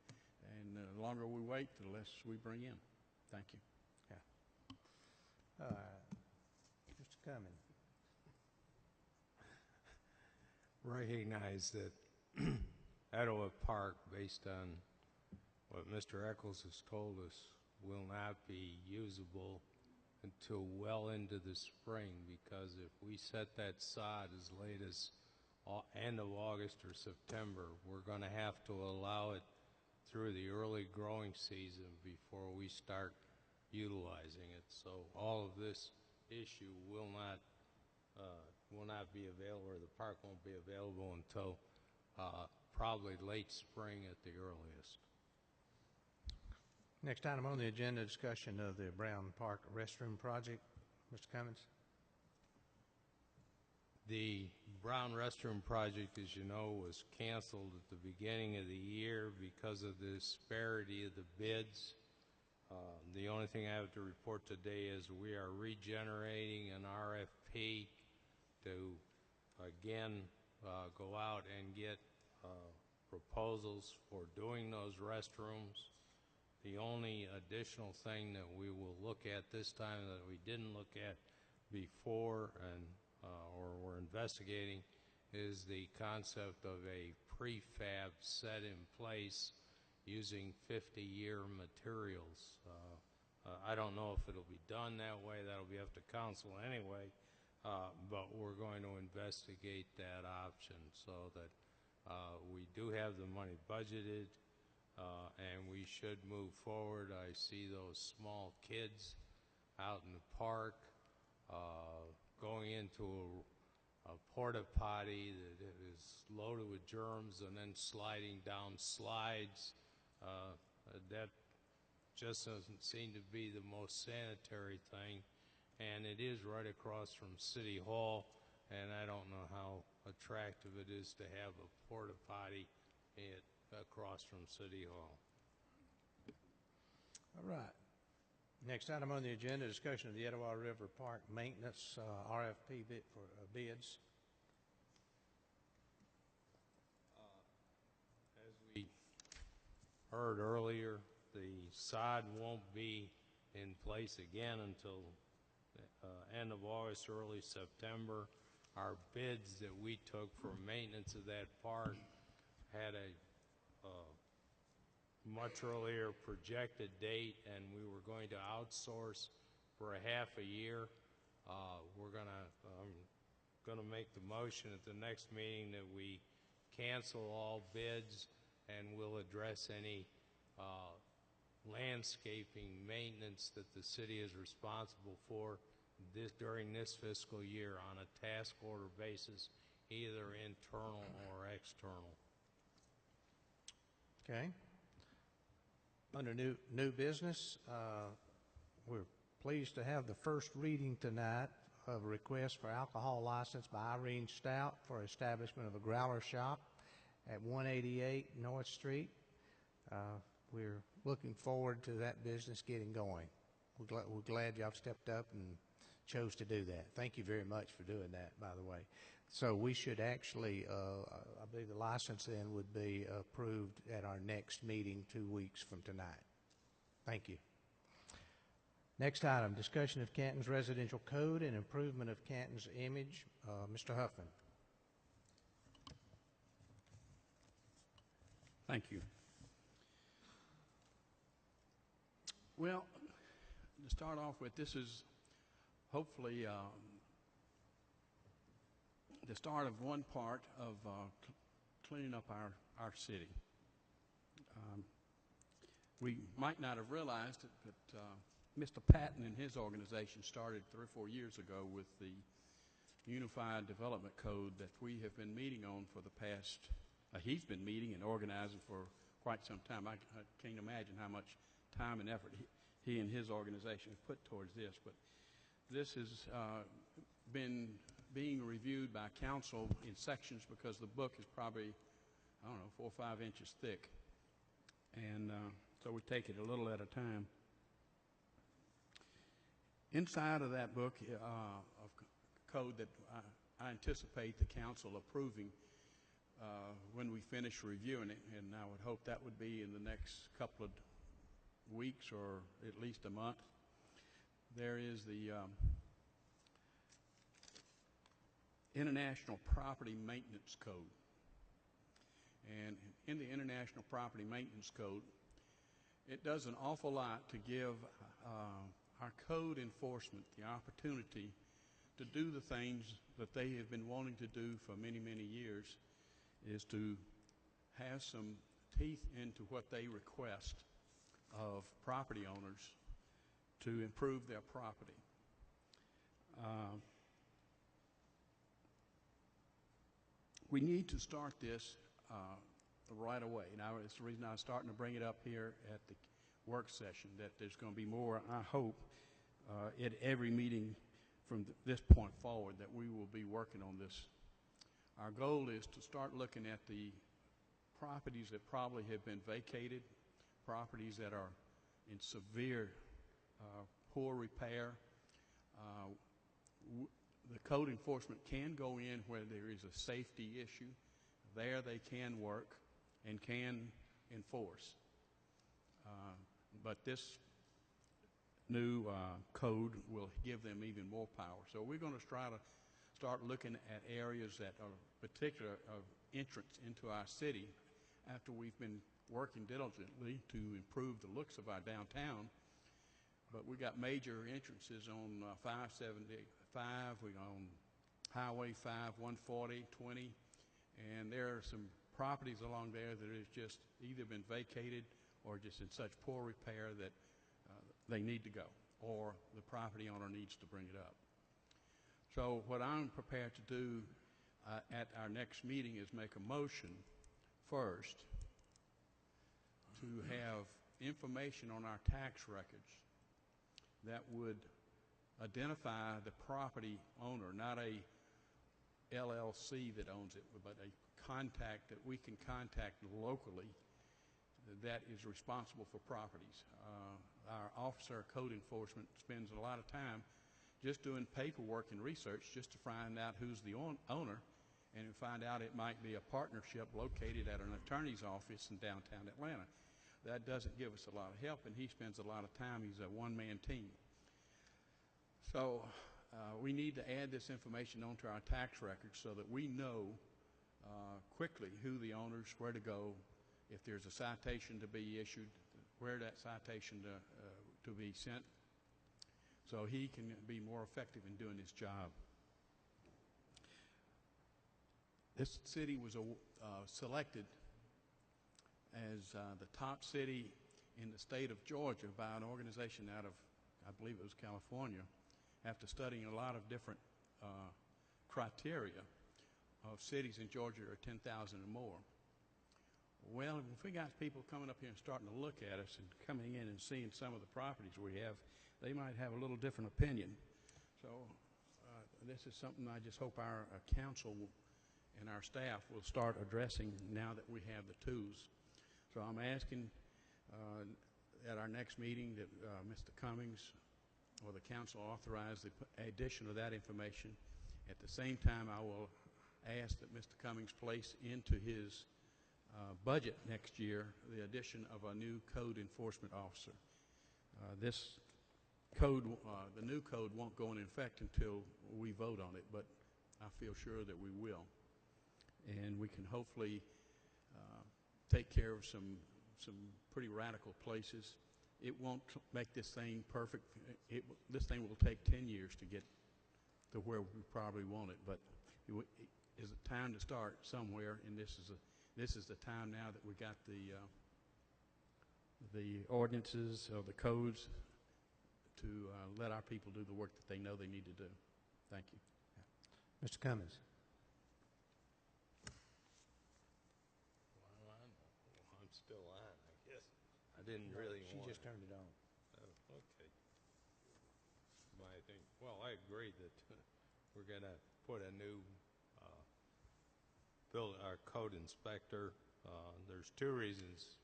the longer we wait, the less we bring in. Thank you. Yeah. Mr. Cummings. Recognize that Etowah Park, based on what Mr. Eccles has told us, will not be usable until well into the spring, because if we set that sod as late as end of August or September, we're going to have to allow it through the early growing season before we start utilizing it. So all of this issue will not be available, or the park won't be available until probably late spring at the earliest. Next item on the agenda, discussion of the Brown Park restroom project. Mr. Cummings? The Brown restroom project, as you know, was canceled at the beginning of the year because of the disparity of the bids. The only thing I have to report today is we are regenerating an RFP to again go out and get proposals for doing those restrooms. The only additional thing that we will look at this time that we didn't look at before and or we're investigating is the concept of a prefab set in place using 50-year materials. I don't know if it'll be done that way. That'll be up to council anyway, but we're going to investigate that option so that we do have the money budgeted, and we should move forward. I see those small kids out in the park. going into a porta potty that is loaded with germs and then sliding down slides. That just doesn't seem to be the most sanitary thing. And it is right across from City Hall, and I don't know how attractive it is to have a porta potty across from City Hall. All right. Next item on the agenda, discussion of the Etowah River Park maintenance RFP bid for bids. As we heard earlier, the sod won't be in place again until end of August, early September. Our bids that we took for maintenance of that park had a much earlier projected date, and we were going to outsource for a half a year. I'm gonna make the motion at the next meeting that we cancel all bids, and we'll address any landscaping maintenance that the city is responsible for during this fiscal year on a task order basis, either internal or external. Okay. Under new business, we're pleased to have the first reading tonight of a request for alcohol license by Irene Stout for establishment of a growler shop at 188 North Street. We're looking forward to that business getting going. We're glad y'all stepped up and chose to do that. Thank you very much for doing that, by the way. So we should actually, I believe the license then would be approved at our next meeting 2 weeks from tonight. Thank you. Next item, discussion of Canton's residential code and improvement of Canton's image. Mr. Huffman. Thank you. Well, to start off with, this is hopefully the start of one part of cleaning up our city. We might not have realized it, but Mr. Patton and his organization started 3 or 4 years ago with the Unified Development Code that we have been meeting on for the past, he's been meeting and organizing for quite some time. I can't imagine how much time and effort he and his organization have put towards this, but this has been being reviewed by council in sections because the book is probably, I don't know, 4 or 5 inches thick. And so we take it a little at a time. Inside of that book of code that I anticipate the council approving when we finish reviewing it, and I would hope that would be in the next couple of weeks or at least a month, there is the International Property Maintenance Code. And in the International Property Maintenance Code, it does an awful lot to give our code enforcement the opportunity to do the things that they have been wanting to do for many, many years, is to have some teeth into what they request of property owners to improve their property. We need to start this right away. Now, it's the reason I'm starting to bring it up here at the work session, that there's going to be more, I hope, at every meeting from this point forward that we will be working on this. Our goal is to start looking at the properties that probably have been vacated, properties that are in severe poor repair. The code enforcement can go in where there is a safety issue. There they can work and can enforce. But this new code will give them even more power. So we're going to try to start looking at areas that are particular of entrance into our city after we've been working diligently to improve the looks of our downtown. But we got major entrances on 575, we on Highway 5, 140, 20, and there are some properties along there that has just either been vacated or just in such poor repair that they need to go, or the property owner needs to bring it up. So what I'm prepared to do at our next meeting is make a motion first to have information on our tax records that would identify the property owner, not a LLC that owns it, but a contact that we can contact locally that is responsible for properties. Our Officer of Code Enforcement spends a lot of time just doing paperwork and research just to find out who's the owner, and to find out it might be a partnership located at an attorney's office in downtown Atlanta. That doesn't give us a lot of help, and he spends a lot of time. He's a one-man team. So we need to add this information onto our tax records so that we know quickly who the owners, where to go, if there's a citation to be issued, where that citation to be sent, so he can be more effective in doing his job. This city was selected as the top city in the state of Georgia by an organization out of, I believe it was California, after studying a lot of different criteria of cities in Georgia that are 10,000 or more. Well, if we got people coming up here and starting to look at us and coming in and seeing some of the properties we have, they might have a little different opinion. So this is something I just hope our council and our staff will start addressing now that we have the tools. So I'm asking at our next meeting that Mr. Cummings or the council authorize the addition of that information. At the same time, I will ask that Mr. Cummings place into his budget next year the addition of a new code enforcement officer. This code, the new code, won't go into effect until we vote on it, but I feel sure that we will. And we can hopefully take care of some pretty radical places. It won't make this thing perfect. This thing will take 10 years to get to where we probably want it, but it is a time to start somewhere, and this is the time now that we got the ordinances or the codes to let our people do the work that they know they need to do. Thank you. Mr. Cummings. I'm still on, I guess. I didn't really She want just turned it on. Oh, okay. Well, I agree that we're going to put a new our code inspector. There's two reasons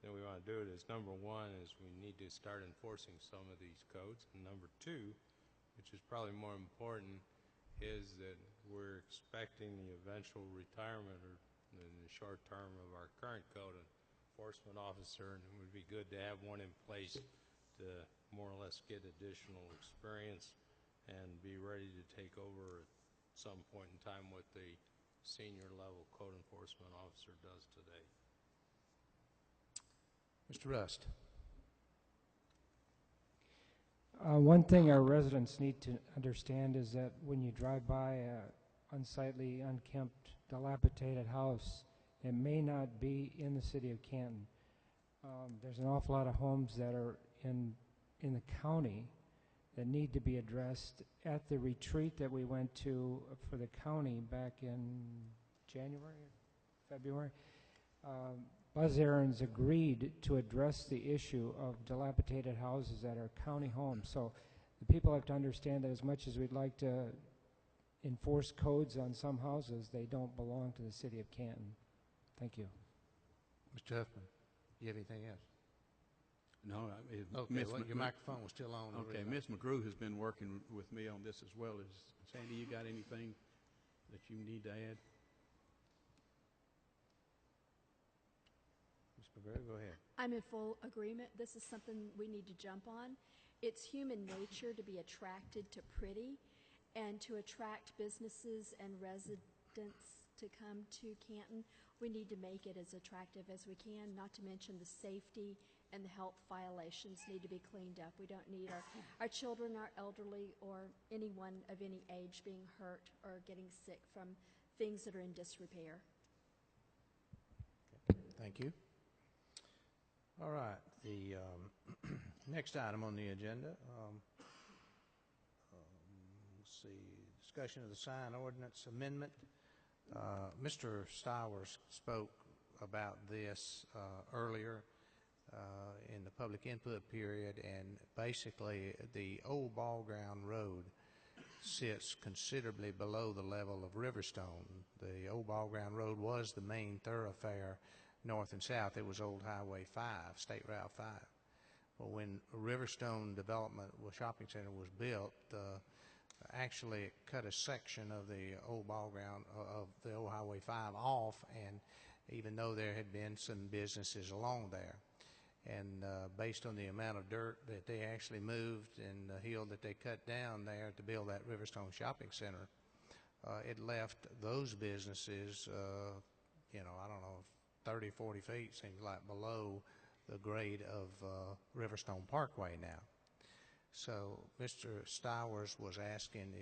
that we want to do it. Number one is we need to start enforcing some of these codes, and number two, which is probably more important, is that we're expecting the eventual retirement or in the short term of our current code enforcement officer, and it would be good to have one in place to more or less get additional experience and be ready to take over at some point in time what the senior level code enforcement officer does today. Mr. Rust. One thing our residents need to understand is that when you drive by an unsightly, unkempt, dilapidated house, it may not be in the city of Canton. There's an awful lot of homes that are in the county that need to be addressed. At the retreat that we went to for the county back in January, February, Buzz Aarons agreed to address the issue of dilapidated houses that are county homes. So the people have to understand that as much as we'd like to enforce codes on some houses, they don't belong to the city of Canton. Thank you. Mr. Huffman, do you have anything else? No. Okay, well, your microphone was still on. Okay, Ms. McGrew has been working with me on this as well. Sandy, you got anything that you need to add? Ms. McGrew, go ahead. I'm in full agreement. This is something we need to jump on. It's human nature to be attracted to pretty and to attract businesses and residents to come to Canton. We need to make it as attractive as we can, not to mention the safety and the health violations need to be cleaned up. We don't need our children, our elderly, or anyone of any age being hurt or getting sick from things that are in disrepair. Okay. Thank you. All right. The next item on the agenda, let's see, discussion of the sign ordinance amendment. Mr. Stowers spoke about this earlier in the public input period, and basically the old ball ground road sits considerably below the level of Riverstone. The old ball ground road was the main thoroughfare north and south. It was old Highway 5, State Route 5. Well, when Riverstone Development Shopping Center was built, actually it cut a section of the old ball ground of the old Highway 5 off, and even though there had been some businesses along there, and based on the amount of dirt that they actually moved and the hill that they cut down there to build that Riverstone Shopping Center, it left those businesses, I don't know, 30, 40 feet seems like below the grade of Riverstone Parkway now. So Mr. Stowers was asking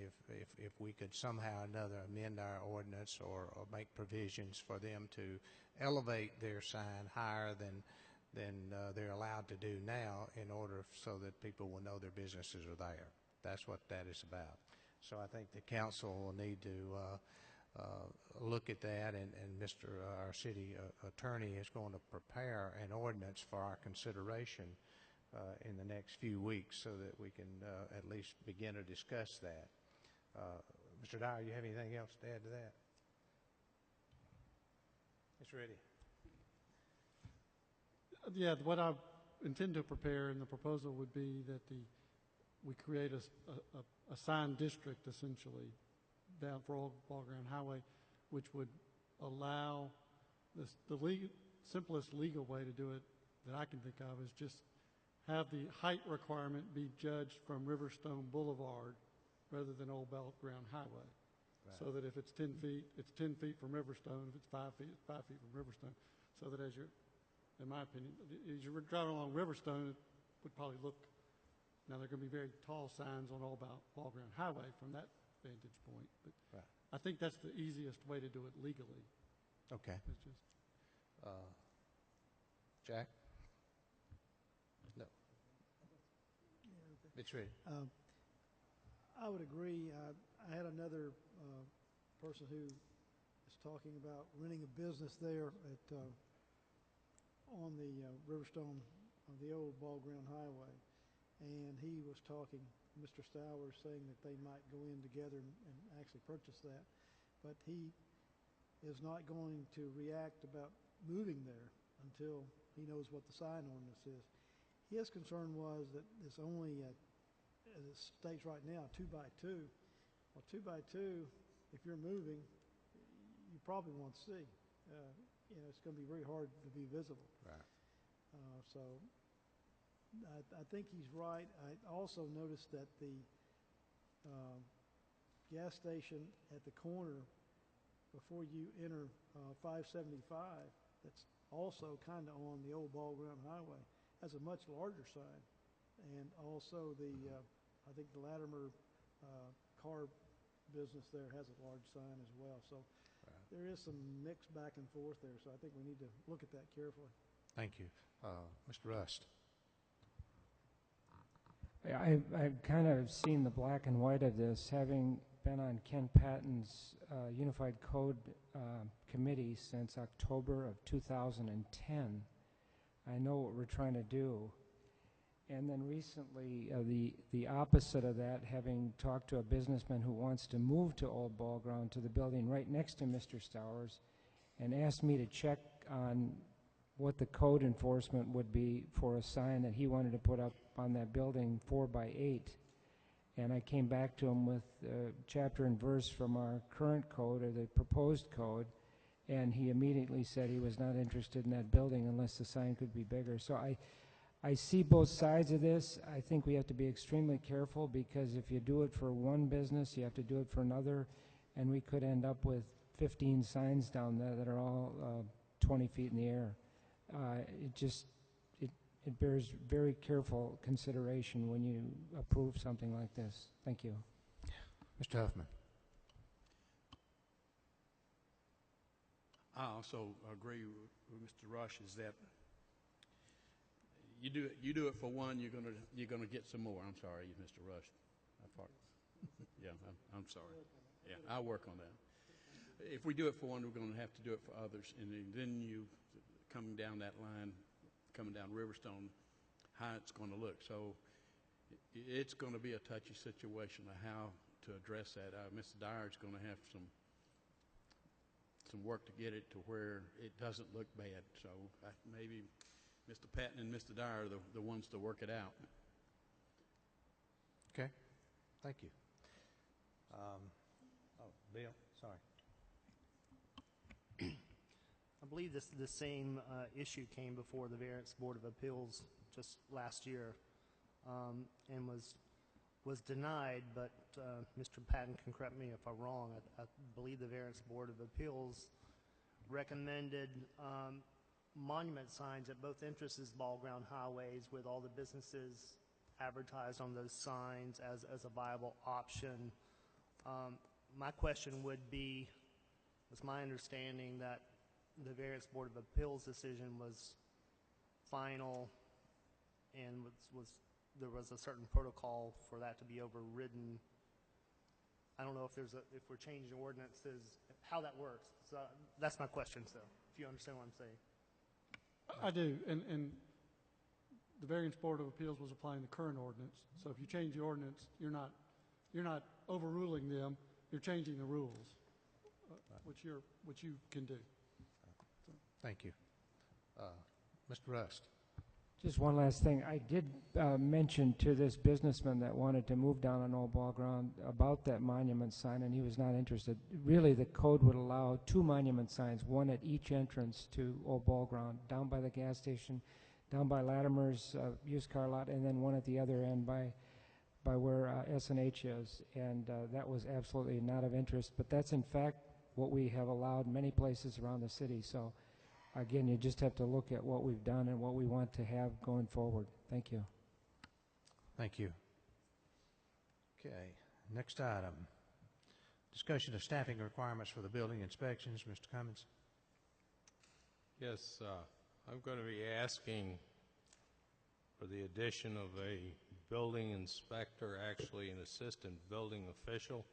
if we could somehow or another amend our ordinance or make provisions for them to elevate their sign higher than they're allowed to do now, in order so that people will know their businesses are there. That's what that is about. So I think the council will need to look at that, and our city attorney is going to prepare an ordinance for our consideration in the next few weeks, so that we can at least begin to discuss that. Mr. Dyer, you have anything else to add to that? It's ready. Yeah, what I intend to prepare in the proposal would be that we create a sign district, essentially, down for Old Ball Ground Highway, which would allow the simplest legal way to do it that I can think of is just have the height requirement be judged from Riverstone Boulevard rather than Old Ball Ground Highway. Right. So that if it's 10 feet, it's 10 feet from Riverstone. If it's 5 feet, it's 5 feet from Riverstone. So that as you're, in my opinion, as you're driving along Riverstone, it would probably look, now there are going to be very tall signs on Old Ball Ground Highway from that vantage point. But right. I think that's the easiest way to do it legally. Okay. It's just, Jack? No. It's ready. I would agree. I had another person who is talking about renting a business there at on the Riverstone, on the old Ball Ground Highway, and he was talking, Mr. Stowers, saying that they might go in together and actually purchase that, but he is not going to react about moving there until he knows what the sign ordinance is. His concern was that it's only as it states right now, 2x2. Well, 2x2, if you're moving, you probably won't see. It's going to be very hard to be visible. Right. So I think he's right. I also noticed that the gas station at the corner before you enter 575, that's also kind of on the old Ball Ground Highway, has a much larger sign. And also I think the Latimer car business there has a large sign as well. So right. There is some mix back and forth there. So I think we need to look at that carefully. Thank you. Mr. Rust. I've kind of seen the black and white of this, having been on Ken Patton's Unified Code Committee since October of 2010. I know what we're trying to do. And then recently, the opposite of that, having talked to a businessman who wants to move to Old Ball Ground, to the building right next to Mr. Stowers, and asked me to check on what the code enforcement would be for a sign that he wanted to put up on that building 4x8. And I came back to him with chapter and verse from our current code, or the proposed code, and he immediately said he was not interested in that building unless the sign could be bigger. So I see both sides of this. I think we have to be extremely careful, because if you do it for one business, you have to do it for another, and we could end up with 15 signs down there that are all 20 feet in the air. It bears very careful consideration when you approve something like this. Thank you. Mr. Huffman. I also agree with Mr. Rush, is that you do it for one, you're gonna get some more. I'm sorry, Mr. Rush. Yeah, I'm sorry. Yeah, I'll work on that. If we do it for one, we're going to have to do it for others. And then you, coming down that line, coming down Riverstone, how it's going to look. So it's going to be a touchy situation of how to address that. Mr. Dyer's going to have some work to get it to where it doesn't look bad. So maybe Mr. Patton and Mr. Dyer are the ones to work it out. Okay, thank you. Bill, sorry. I believe the same issue came before the Variance Board of Appeals just last year and was denied, but Mr. Patton can correct me if I'm wrong. I believe the Variance Board of Appeals recommended monument signs at both entrances of ball ground highways with all the businesses advertised on those signs as a viable option. My question would be, it's my understanding that the Variance Board of Appeals decision was final and there was a certain protocol for that to be overridden. I don't know if we're changing ordinances, how that works. So that's my question, so if you understand what I'm saying. I do, and the Variance Board of Appeals was applying the current ordinance. So if you change the ordinance, you're not overruling them. You're changing the rules, which you can do. Thank you. Mr. Rust. Just one last thing. I did mention to this businessman that wanted to move down on Old Ball Ground about that monument sign, and he was not interested. Really, the code would allow 2 monument signs, one at each entrance to Old Ball Ground, down by the gas station, down by Latimer's used car lot, and then one at the other end by where S&H is. And that was absolutely not of interest. But that's, in fact, what we have allowed many places around the city. So again, you just have to look at what we've done and what we want to have going forward. Thank you. Thank you. Okay, next item. Discussion of staffing requirements for the building inspections. Mr. Cummins. Yes, I'm going to be asking for the addition of a building inspector, actually an assistant building official.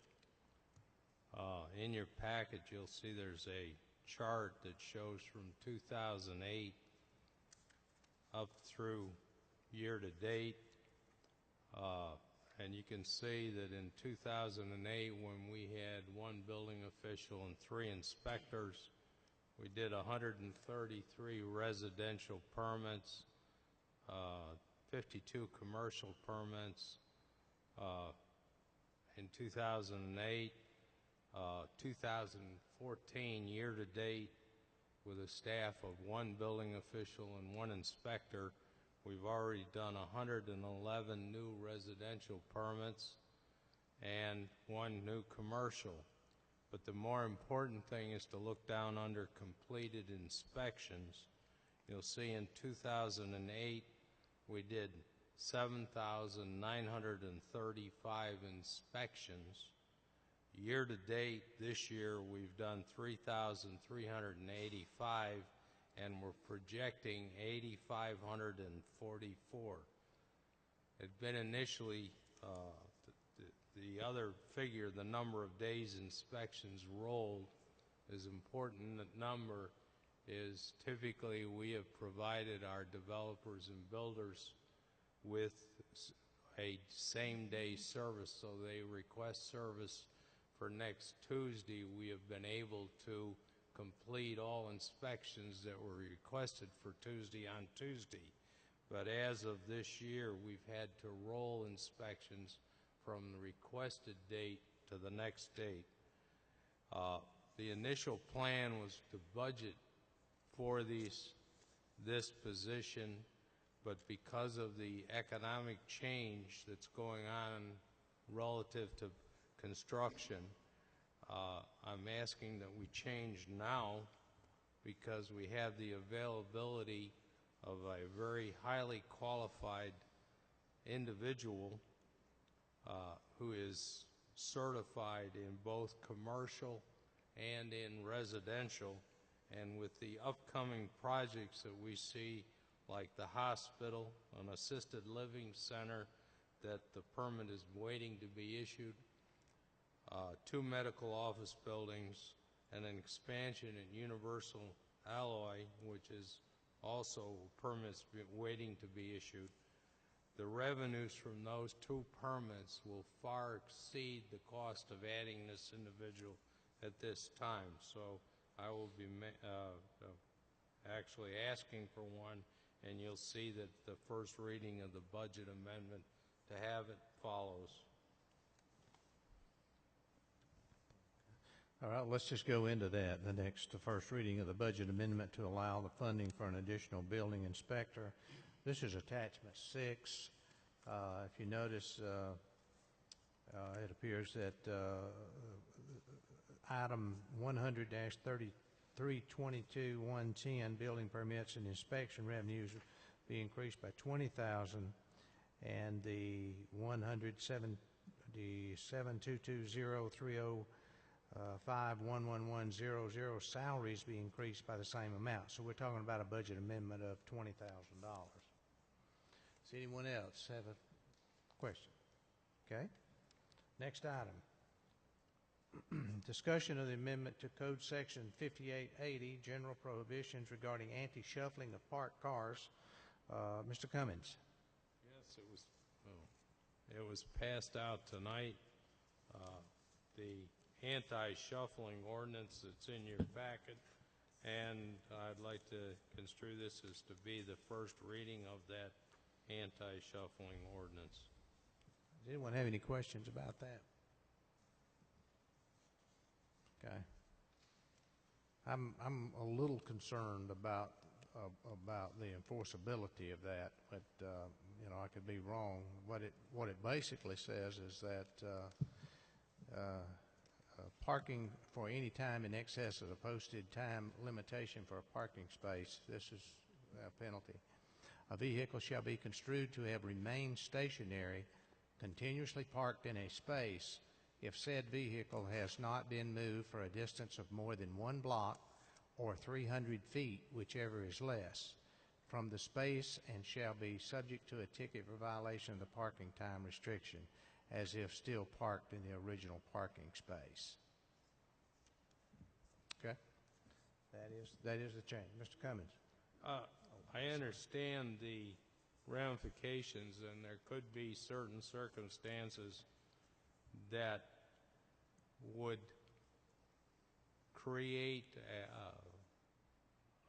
In your package, you'll see there's a chart that shows from 2008 up through year to date. And you can see that in 2008, when we had 1 building official and 3 inspectors, we did 133 residential permits, 52 commercial permits in 2008. 2014 year to date, with a staff of 1 building official and 1 inspector, we've already done 111 new residential permits and 1 new commercial. But the more important thing is to look down under completed inspections. You'll see in 2008 we did 7,935 inspections. Year to date this year we've done 3,385, and we're projecting 8,544. It's been initially the other figure, the number of days inspections rolled, is important. That number is typically we have provided our developers and builders with a same-day service, so they request service for next Tuesday. We have been able to complete all inspections that were requested for Tuesday on Tuesday. But as of this year, we've had to roll inspections from the requested date to the next date. The initial plan was to budget for this position, but because of the economic change that's going on relative to construction, I'm asking that we change now, because we have the availability of a very highly qualified individual who is certified in both commercial and in residential. And with the upcoming projects that we see, like the hospital, an assisted living center that the permit is waiting to be issued, 2 medical office buildings, and an expansion at Universal Alloy, which is also permits waiting to be issued. The revenues from those 2 permits will far exceed the cost of adding this individual at this time. So I will be actually asking for one, and you'll see that the first reading of the budget amendment to have it follows. All right, let's just go into that. The first reading of the budget amendment to allow the funding for an additional building inspector. This is attachment 6. If you notice, it appears that item 100-3322-110, building permits and inspection revenues, be increased by $20,000, and the 107-220-30 5111000 salaries be increased by the same amount. So we're talking about a budget amendment of $20,000. Does anyone else have a question? Okay. Next item. Discussion of the amendment to Code Section 5880, General Prohibitions regarding anti-shuffling of parked cars. Mr. Cummins. Yes, it was passed out tonight. The anti-shuffling ordinance that's in your packet, and I'd like to construe this as to be the first reading of that anti-shuffling ordinance. Does anyone have any questions about that? Okay. I'm a little concerned about the enforceability of that, but you know, I could be wrong. What it basically says is that parking for any time in excess of the posted time limitation for a parking space, this is a penalty. A vehicle shall be construed to have remained stationary, continuously parked in a space, if said vehicle has not been moved for a distance of more than 1 block or 300 feet, whichever is less, from the space, and shall be subject to a ticket for violation of the parking time restriction, as if still parked in the original parking space. Okay? That is the change. Mr. Cummins. I understand the ramifications, and there could be certain circumstances that would create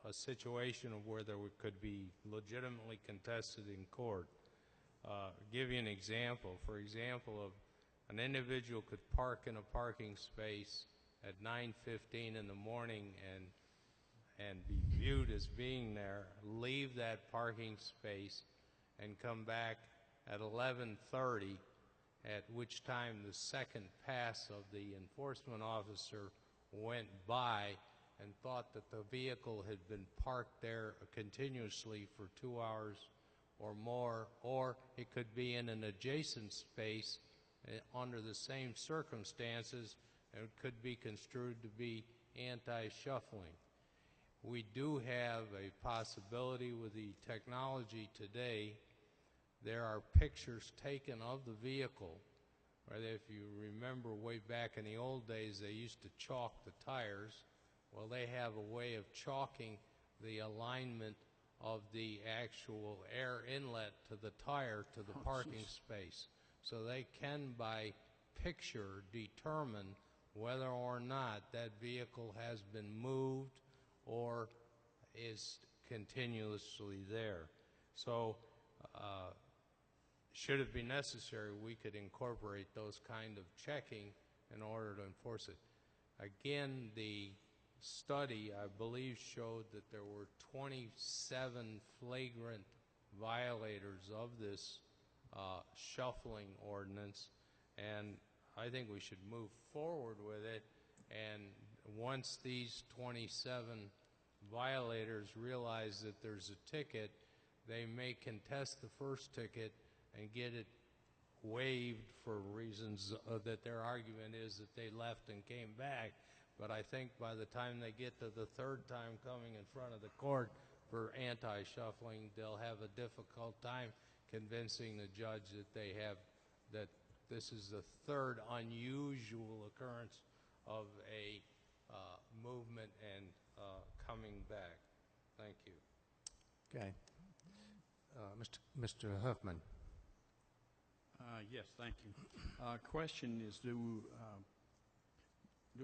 a situation of where there could be legitimately contested in court. Give you an example. For example, of an individual could park in a parking space at 9:15 in the morning and be viewed as being there, leave that parking space and come back at 11:30, at which time the second pass of the enforcement officer went by and thought that the vehicle had been parked there continuously for 2 hours or more, or it could be in an adjacent space under the same circumstances, and it could be construed to be anti-shuffling. We do have a possibility with the technology today. There are pictures taken of the vehicle. Right? If you remember way back in the old days, they used to chalk the tires. Well, they have a way of chalking the alignment of the actual air inlet to the tire to the parking space. So they can, by picture, determine whether or not that vehicle has been moved or is continuously there. So should it be necessary, we could incorporate those kind of checking in order to enforce it. Again, the study, I believe, showed that there were 27 flagrant violators of this shuffling ordinance, and I think we should move forward with it. And once these 27 violators realize that there's a ticket, they may contest the first ticket and get it waived for reasons that their argument is that they left and came back. But I think by the time they get to the third time coming in front of the court for anti-shuffling, they'll have a difficult time convincing the judge that they have, that this is the third unusual occurrence of a movement and coming back. Thank you. Okay. Mr. Huffman. Yes, thank you. Question is, do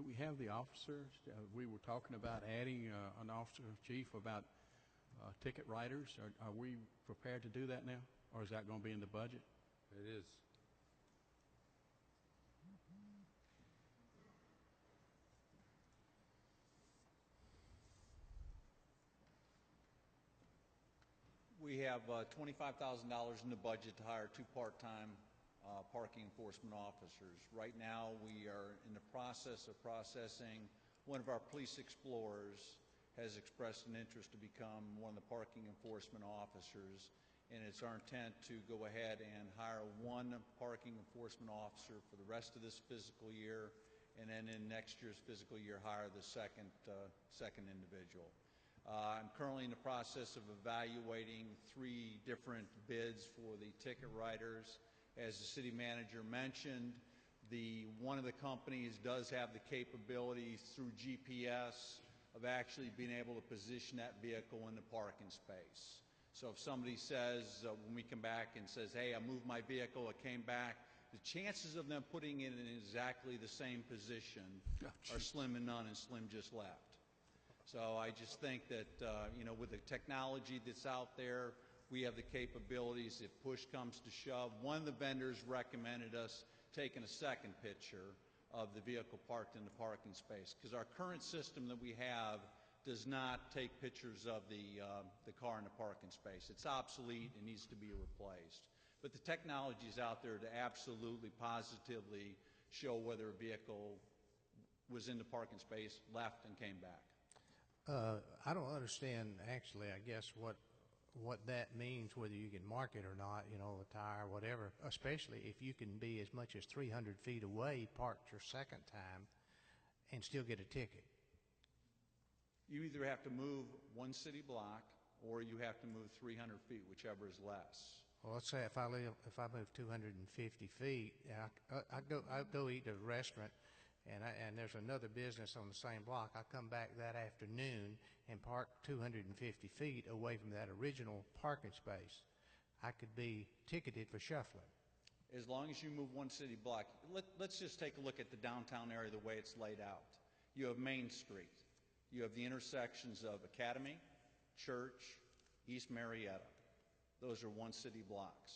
we have the officers? We were talking about adding an officer chief about ticket writers. Are we prepared to do that now, or is that going to be in the budget? It is. We have $25,000 in the budget to hire 2 part-time parking enforcement officers. Right now, we are in the process of processing. One of our police explorers has expressed an interest to become one of the parking enforcement officers, and it's our intent to go ahead and hire 1 parking enforcement officer for the rest of this fiscal year, and then in next year's fiscal year, hire the second individual. I'm currently in the process of evaluating 3 different bids for the ticket writers. As the city manager mentioned, one of the companies does have the capabilities through GPS of actually being able to position that vehicle in the parking space. So if somebody says, when we come back and says, hey, I moved my vehicle, it came back, the chances of them putting it in exactly the same position are slim and none, and slim just left. So I just think that, with the technology that's out there, we have the capabilities if push comes to shove. One of the vendors recommended us taking a second picture of the vehicle parked in the parking space, because our current system that we have does not take pictures of the car in the parking space. It's obsolete and needs to be replaced. But the technology is out there to absolutely, positively show whether a vehicle was in the parking space, left, and came back. I don't understand, actually, I guess, what that means, whether you can mark it or not, a tire, whatever, especially if you can be as much as 300 feet away, parked your second time, and still get a ticket. You either have to move 1 city block or you have to move 300 feet, whichever is less. Well, let's say if I move 250 feet, I go eat at a restaurant, and there's another business on the same block. I come back that afternoon and park 250 feet away from that original parking space. I could be ticketed for shuffling. As long as you move 1 city block. Let's just take a look at the downtown area, the way it's laid out. You have Main Street. You have the intersections of Academy, Church, East Marietta. Those are 1 city blocks.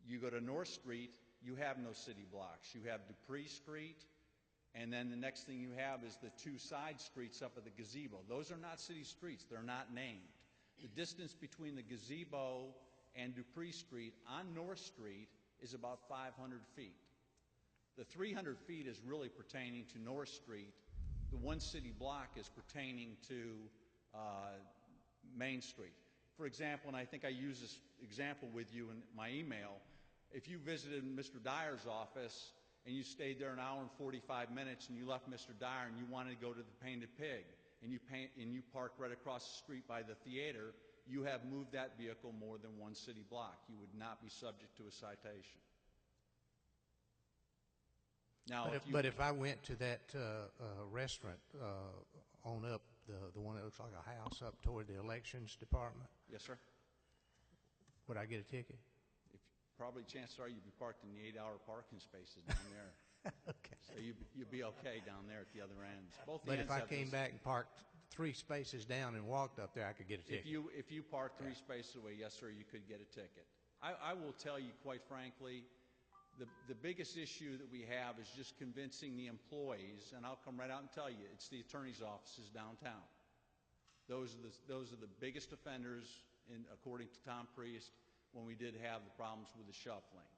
You go to North Street, you have no city blocks. You have Dupree Street, and then the next thing you have is the 2 side streets up at the gazebo. Those are not city streets. They're not named. The distance between the gazebo and Dupree Street on North Street is about 500 feet. The 300 feet is really pertaining to North Street. The 1 city block is pertaining to Main Street. For example, and I think I used this example with you in my email, if you visited Mr. Dyer's office and you stayed there an hour and 45 minutes and you left Mr. Dyer and you wanted to go to the Painted Pig and you parked right across the street by the theater, you have moved that vehicle more than 1 city block. You would not be subject to a citation. Now, if I went to that restaurant on up, the one that looks like a house up toward the elections department, yes, sir. Would I get a ticket? Probably chances are you'd be parked in the 8-hour parking spaces down there. Okay. So you'd be okay down there at the other ends. But if I came back and parked 3 spaces down and walked up there, I could get a ticket. If you parked 3 spaces away, yes, sir, you could get a ticket. I will tell you, quite frankly, the biggest issue that we have is just convincing the employees, and I'll come right out and tell you, it's the attorney's offices downtown. Those are the biggest offenders, according to Tom Priest, when we did have the problems with the shuffling.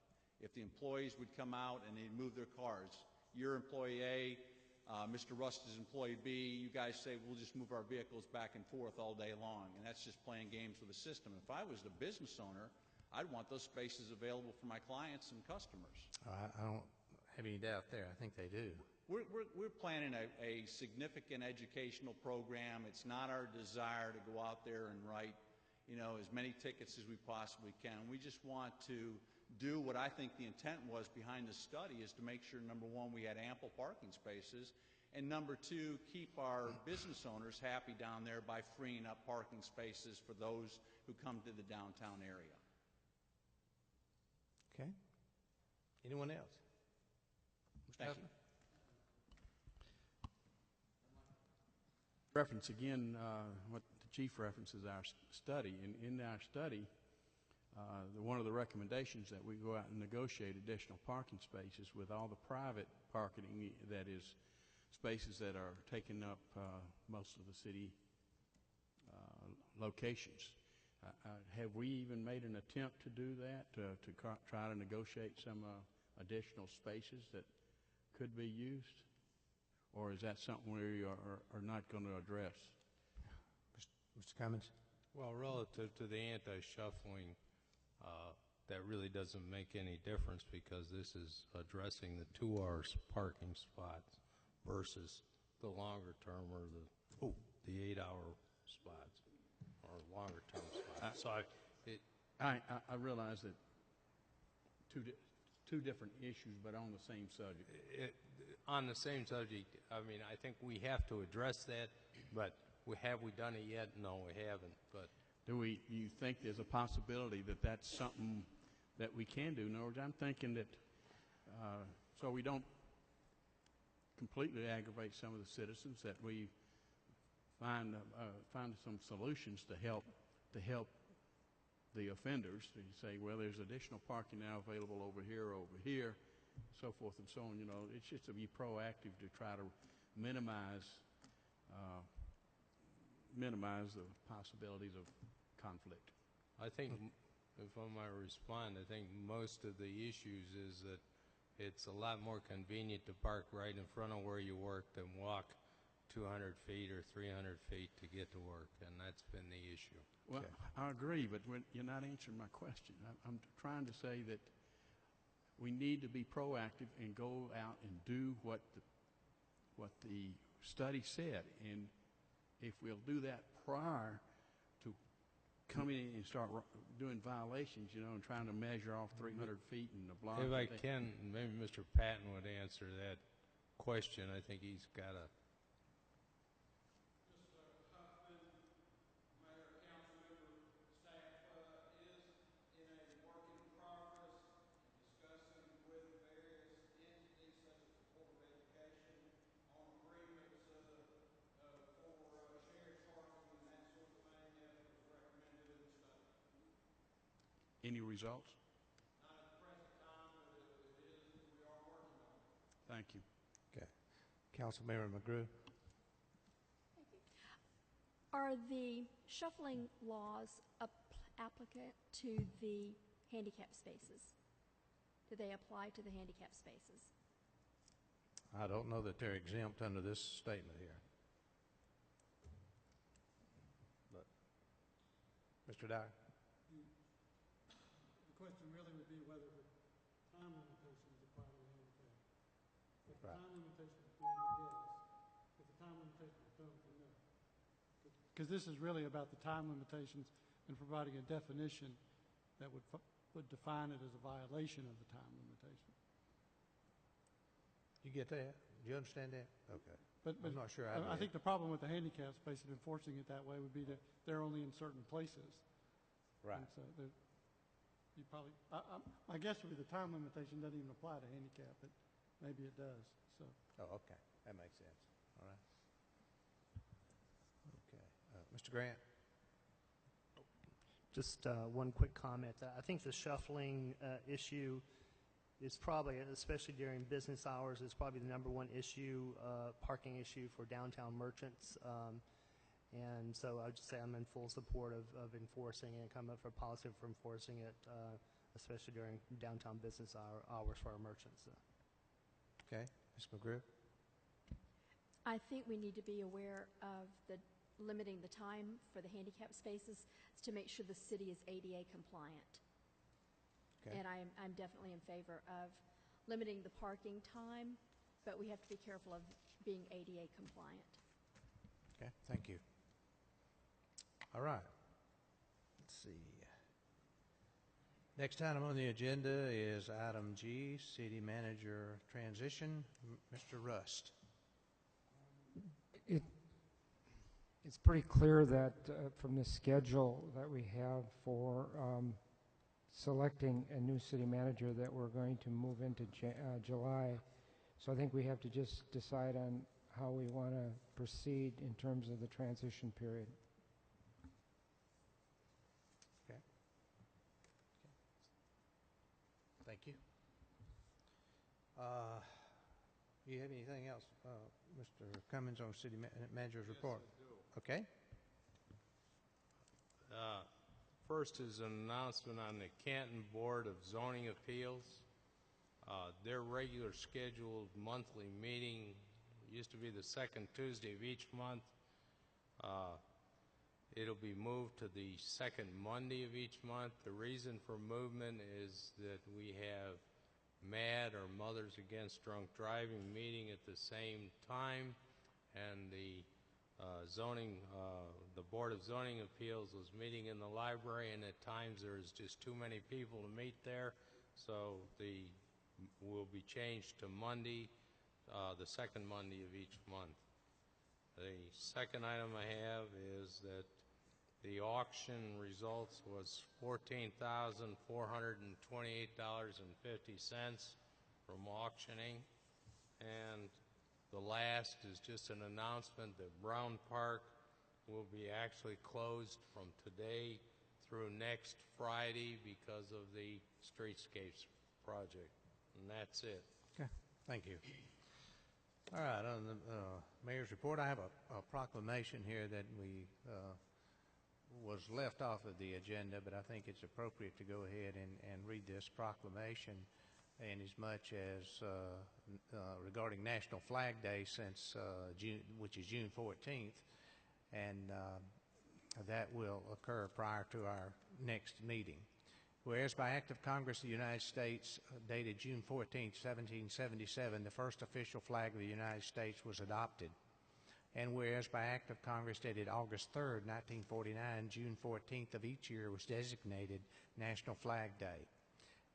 If the employees would come out and they'd move their cars, your employee A, Mr. Rust is employee B, you guys say, we'll just move our vehicles back and forth all day long, and that's just playing games with the system. If I was the business owner, I'd want those spaces available for my clients and customers. I don't have any doubt there. I think they do. We're planning a significant educational program. It's not our desire to go out there and write, as many tickets as we possibly can. We just want to do what I think the intent was behind the study, is to make sure, number one, we had ample parking spaces, and number two, keep our business owners happy down there by freeing up parking spaces for those who come to the downtown area. Okay. Anyone else? Thank you. Reference again, what the chief references our study. In our study, one of the recommendations that we go out and negotiate additional parking spaces with all the private parking, that is, spaces that are taking up most of the city locations. Have we even made an attempt to do that, to try to negotiate some additional spaces that could be used? Or is that something we are not going to address? Mr. Cummins? Well, relative to the anti-shuffling, that really doesn't make any difference because this is addressing the 2-hour parking spots versus the longer term or the 8-hour spots or longer term spots. I realize that two different issues, but on the same subject. On the same subject, I mean, I think we have to address that, but have we done it yet? No, we haven't. But do you think there's a possibility that that's something that we can do? In other words, I'm thinking that so we don't completely aggravate some of the citizens, that we find some solutions to help the offenders. So you say, well, there's additional parking now available over here, so forth and so on. You know, it's just to be proactive to try to minimize the possibilities of conflict. I think, if I might respond, I think most of the issues is that it's a lot more convenient to park right in front of where you work than walk 200 feet or 300 feet to get to work, and that's been the issue. Well, I agree, but you're not answering my question. I'm trying to say that we need to be proactive and go out and do what the study said. And if we'll do that prior to coming in and start doing violations, you know, and trying to measure off 300 feet in the block. If I can, maybe Mr. Patton would answer that question. I think he's got a... Any results? Not at the present time, but we are working on it. Thank you. Okay. Councilmember McGrew? Thank you. Are the shuffling laws applicant to the handicap spaces? Do they apply to the handicap spaces? I don't know that they're exempt under this statement here. But, Mr. Dyer? The question really would be whether the time limitations apply to the handicap. If the time limitations apply, yes. If the time limitations don't, then no. Because this is really about the time limitations and providing a definition that would define it as a violation of the time limitation. You get that? Do you understand that? Okay. But I'm not sure I think the problem with the handicap space and enforcing it that way would be that they're only in certain places. Right. And so you probably, my guess would be the time limitation doesn't even apply to handicap, but maybe it does. So. Oh, okay. That makes sense. All right. Okay. Mr. Grant? Just one quick comment. I think the shuffling issue is probably, especially during business hours, is probably the number one issue, parking issue for downtown merchants. And so I would just say I'm in full support of enforcing it, come up for policy for enforcing it, especially during downtown business hours for our merchants. Okay. Ms. McGrew? I think we need to be aware of limiting the time for the handicap spaces to make sure the city is ADA compliant. Okay. And I'm definitely in favor of limiting the parking time, but we have to be careful of being ADA compliant. Okay, thank you. All right. Let's see. Next item on the agenda is item G, City Manager Transition. Mr. Rust. It's pretty clear that from the schedule that we have for selecting a new city manager that we're going to move into July. So I think we have to just decide on how we want to proceed in terms of the transition period. Okay. Thank you. Do you have anything else, Mr. Cummins, on City Manager's report? Yes, I do. Okay. First is an announcement on the Canton Board of Zoning Appeals. Their regular scheduled monthly meeting used to be the second Tuesday of each month. It'll be moved to the second Monday of each month. The reason for movement is that we have MAD, or Mothers Against Drunk Driving, meeting at the same time, and the Board of Zoning Appeals was meeting in the library, and at times there's just too many people to meet there, so will be changed to Monday, the second Monday of each month. The second item I have is that the auction results was $14,428.50 from auctioning. And the last is just an announcement that Brown Park will be actually closed from today through next Friday because of the streetscapes project. And that's it. Okay. Thank you. All right, on the Mayor's report, I have a proclamation here that was left off of the agenda, but I think it's appropriate to go ahead and read this proclamation, in as much as regarding National Flag Day, which is June 14th, and that will occur prior to our next meeting. Whereas by act of Congress of the United States, dated June 14, 1777, the first official flag of the United States was adopted. And whereas by act of Congress dated August 3, 1949, June 14th of each year was designated National Flag Day.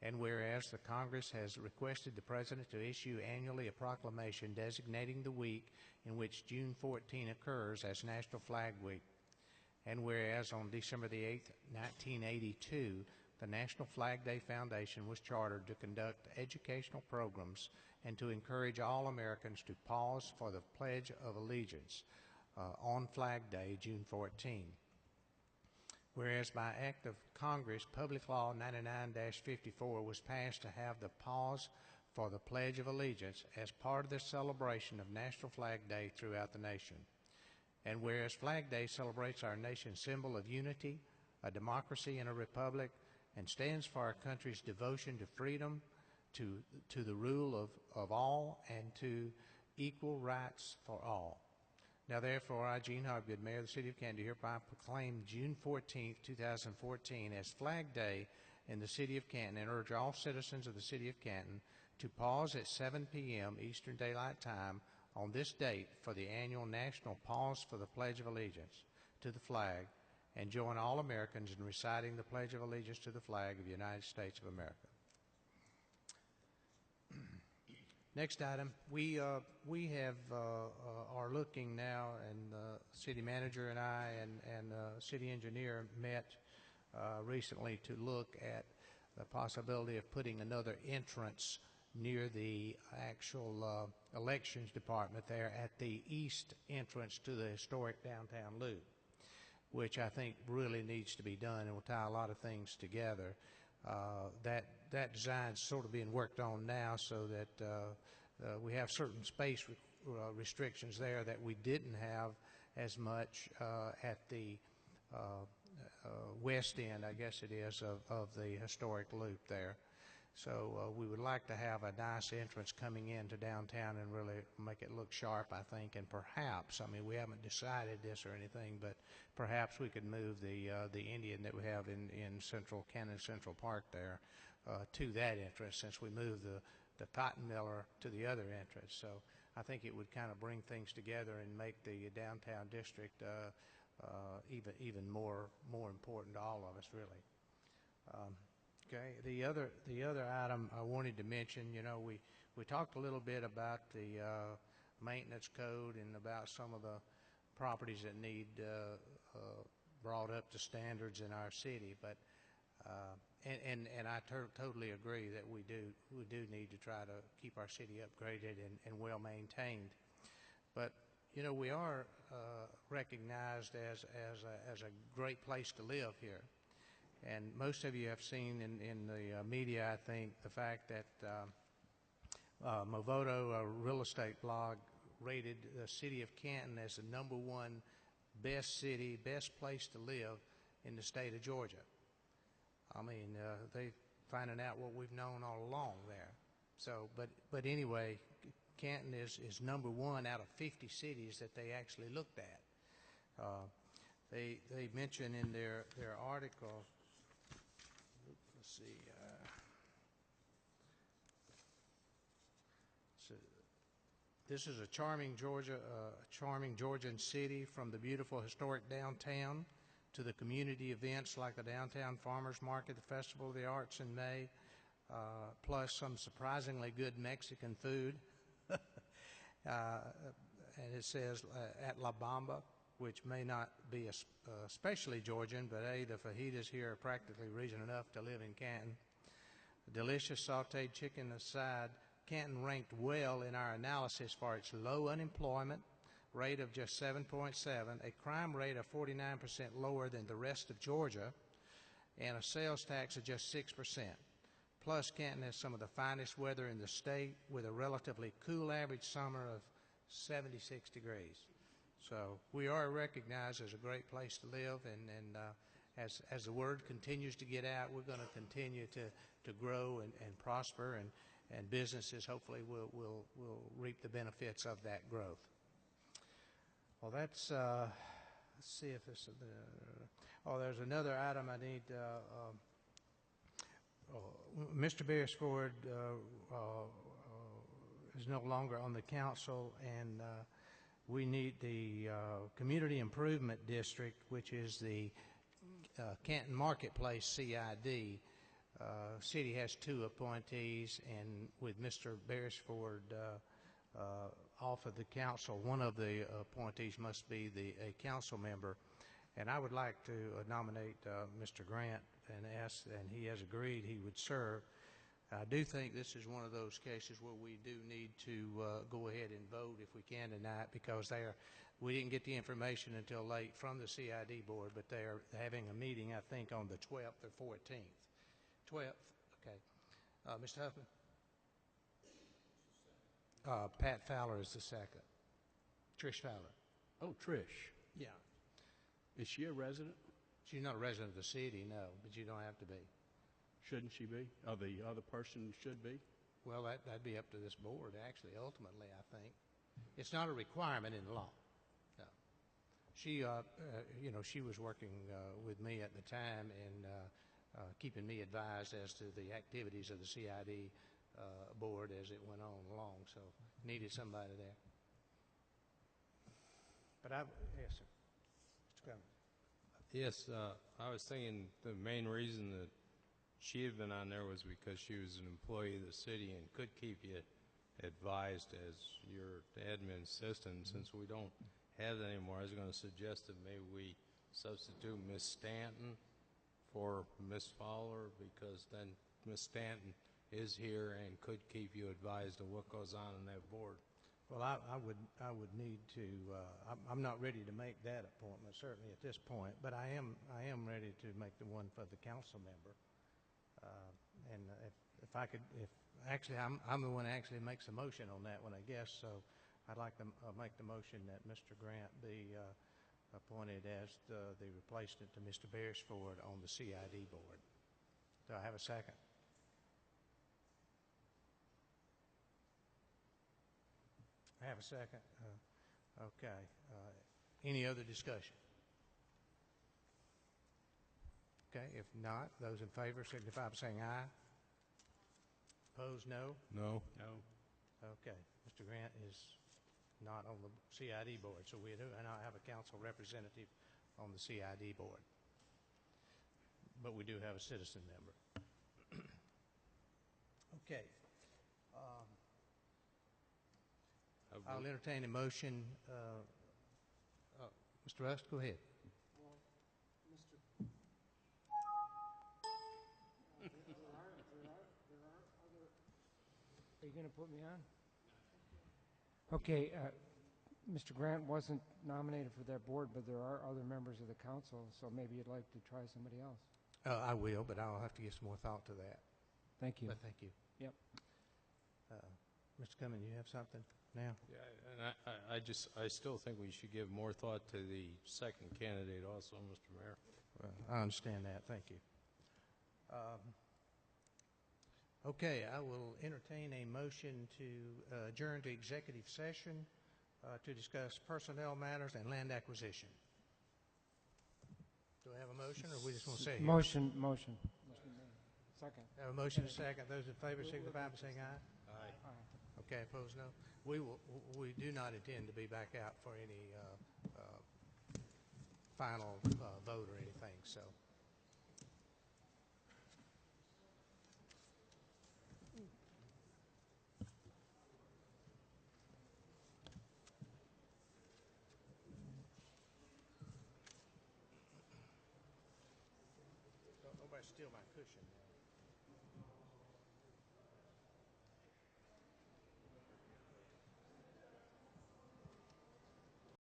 And whereas the Congress has requested the President to issue annually a proclamation designating the week in which June 14 occurs as National Flag Week. And whereas on December the 8th, 1982, the National Flag Day Foundation was chartered to conduct educational programs and to encourage all Americans to pause for the Pledge of Allegiance on Flag Day, June 14. Whereas by act of Congress, Public Law 99-54 was passed to have the pause for the Pledge of Allegiance as part of the celebration of National Flag Day throughout the nation. And whereas Flag Day celebrates our nation's symbol of unity, a democracy, and a republic, and stands for our country's devotion to freedom, to the rule of all, and to equal rights for all. Now therefore, I, Gene Hobgood, Mayor of the City of Canton, hereby proclaim June 14, 2014 as Flag Day in the City of Canton, and urge all citizens of the City of Canton to pause at 7 p.m. Eastern Daylight Time on this date for the annual National Pause for the Pledge of Allegiance to the flag, and join all Americans in reciting the Pledge of Allegiance to the flag of the United States of America. Next item, we are looking now, and the city manager and I and city engineer met recently to look at the possibility of putting another entrance near the actual elections department there at the east entrance to the historic downtown loop, which I think really needs to be done and will tie a lot of things together. That design's sort of being worked on now, so that we have certain space restrictions there that we didn't have as much at the west end, I guess it is, of the historic loop there. So we would like to have a nice entrance coming into downtown and really make it look sharp, I think. And perhaps, I mean, we haven't decided this or anything, but perhaps we could move the Indian that we have in Canton Central Park there to that entrance, since we moved the Cotton Miller to the other entrance. So I think it would kind of bring things together and make the downtown district even more important to all of us, really. Okay, the other item I wanted to mention, we talked a little bit about the maintenance code and about some of the properties that need brought up to standards in our city, but and I totally agree that we do need to try to keep our city upgraded and well maintained. But we are recognized as a great place to live here. And most of you have seen in the media, I think, the fact that Movoto, a real estate blog, rated the city of Canton as the #1 best city, best place to live in the state of Georgia. I mean, they finding out what we've known all along there. So, but anyway, Canton is #1 out of 50 cities that they actually looked at. They mention in their article. Let's see. This is a charming Georgian city, from the beautiful historic downtown to the community events like the Downtown Farmers Market, the Festival of the Arts in May, plus some surprisingly good Mexican food. And it says at La Bamba, which may not be especially Georgian, but the fajitas here are practically reason enough to live in Canton. Delicious sauteed chicken aside, Canton ranked well in our analysis for its low unemployment rate of just 7.7, a crime rate of 49% lower than the rest of Georgia, and a sales tax of just 6%. Plus, Canton has some of the finest weather in the state, with a relatively cool average summer of 76 degrees. So we are recognized as a great place to live, and as the word continues to get out, we're going to continue to grow and prosper, and businesses hopefully will reap the benefits of that growth. Well, let's see if this. There's another item I need. Mr. Beresford is no longer on the council, and we need the Community Improvement District, which is the Canton Marketplace CID. City has 2 appointees, and with Mr. Beresford off of the council, one of the appointees must be a council member. And I would like to nominate Mr. Grant and he has agreed he would serve. I do think this is one of those cases where we do need to go ahead and vote if we can tonight, because we didn't get the information until late from the CID board, but they are having a meeting, I think, on the 12th or 14th. 12th, okay. Mr. Huffman? Pat Fowler is the second. Trish Fowler. Oh, Trish. Yeah. Is she a resident? She's not a resident of the city, no, but you don't have to be. Shouldn't she be? Or the other person should be? Well, that'd be up to this board, actually, ultimately, I think. It's not a requirement in law. No. She, she was working with me at the time and keeping me advised as to the activities of the CID board as it went on along, so needed somebody there. But yes, sir. Mr. Cummings. Yes, I was thinking the main reason that she had been on there was because she was an employee of the city and could keep you advised as your admin assistant. Since we don't have that anymore, I was going to suggest that maybe we substitute Miss Stanton for Miss Fowler, because then Miss Stanton is here and could keep you advised of what goes on in that board. Well, I would need to. I'm not ready to make that appointment, certainly at this point. But I am ready to make the one for the council member. And if I'm the one that actually makes a motion on that one, I guess. So I'd like to make the motion that Mr. Grant be appointed as the replacement to Mr. Beresford on the CID board. Do I have a second? I have a second. Okay. Any other discussion? Okay. If not, those in favor signify by saying aye. Opposed, no? No. No. Okay. Mr. Grant is not on the CID board, so we do not have a council representative on the CID board. But we do have a citizen member. Okay. I'll entertain a motion. Mr. Rust, go ahead. Are you going to put me on? Okay, Mr. Grant wasn't nominated for that board, but there are other members of the council, so maybe you'd like to try somebody else. I will, but I'll have to give some more thought to that. Thank you. But thank you. Yep. Mr. Cummings, you have something now? Yeah, and I still think we should give more thought to the second candidate also, Mr. Mayor. Well, I understand that. Thank you. Okay, I will entertain a motion to adjourn to executive session to discuss personnel matters and land acquisition. Do I have a motion, or we just want to say here? Motion. Second. Have a motion and a second. Those in favor signify by saying aye. Aye. Okay, opposed, no. We do not intend to be back out for any final vote or anything, so. Don't nobody steal my cushion now.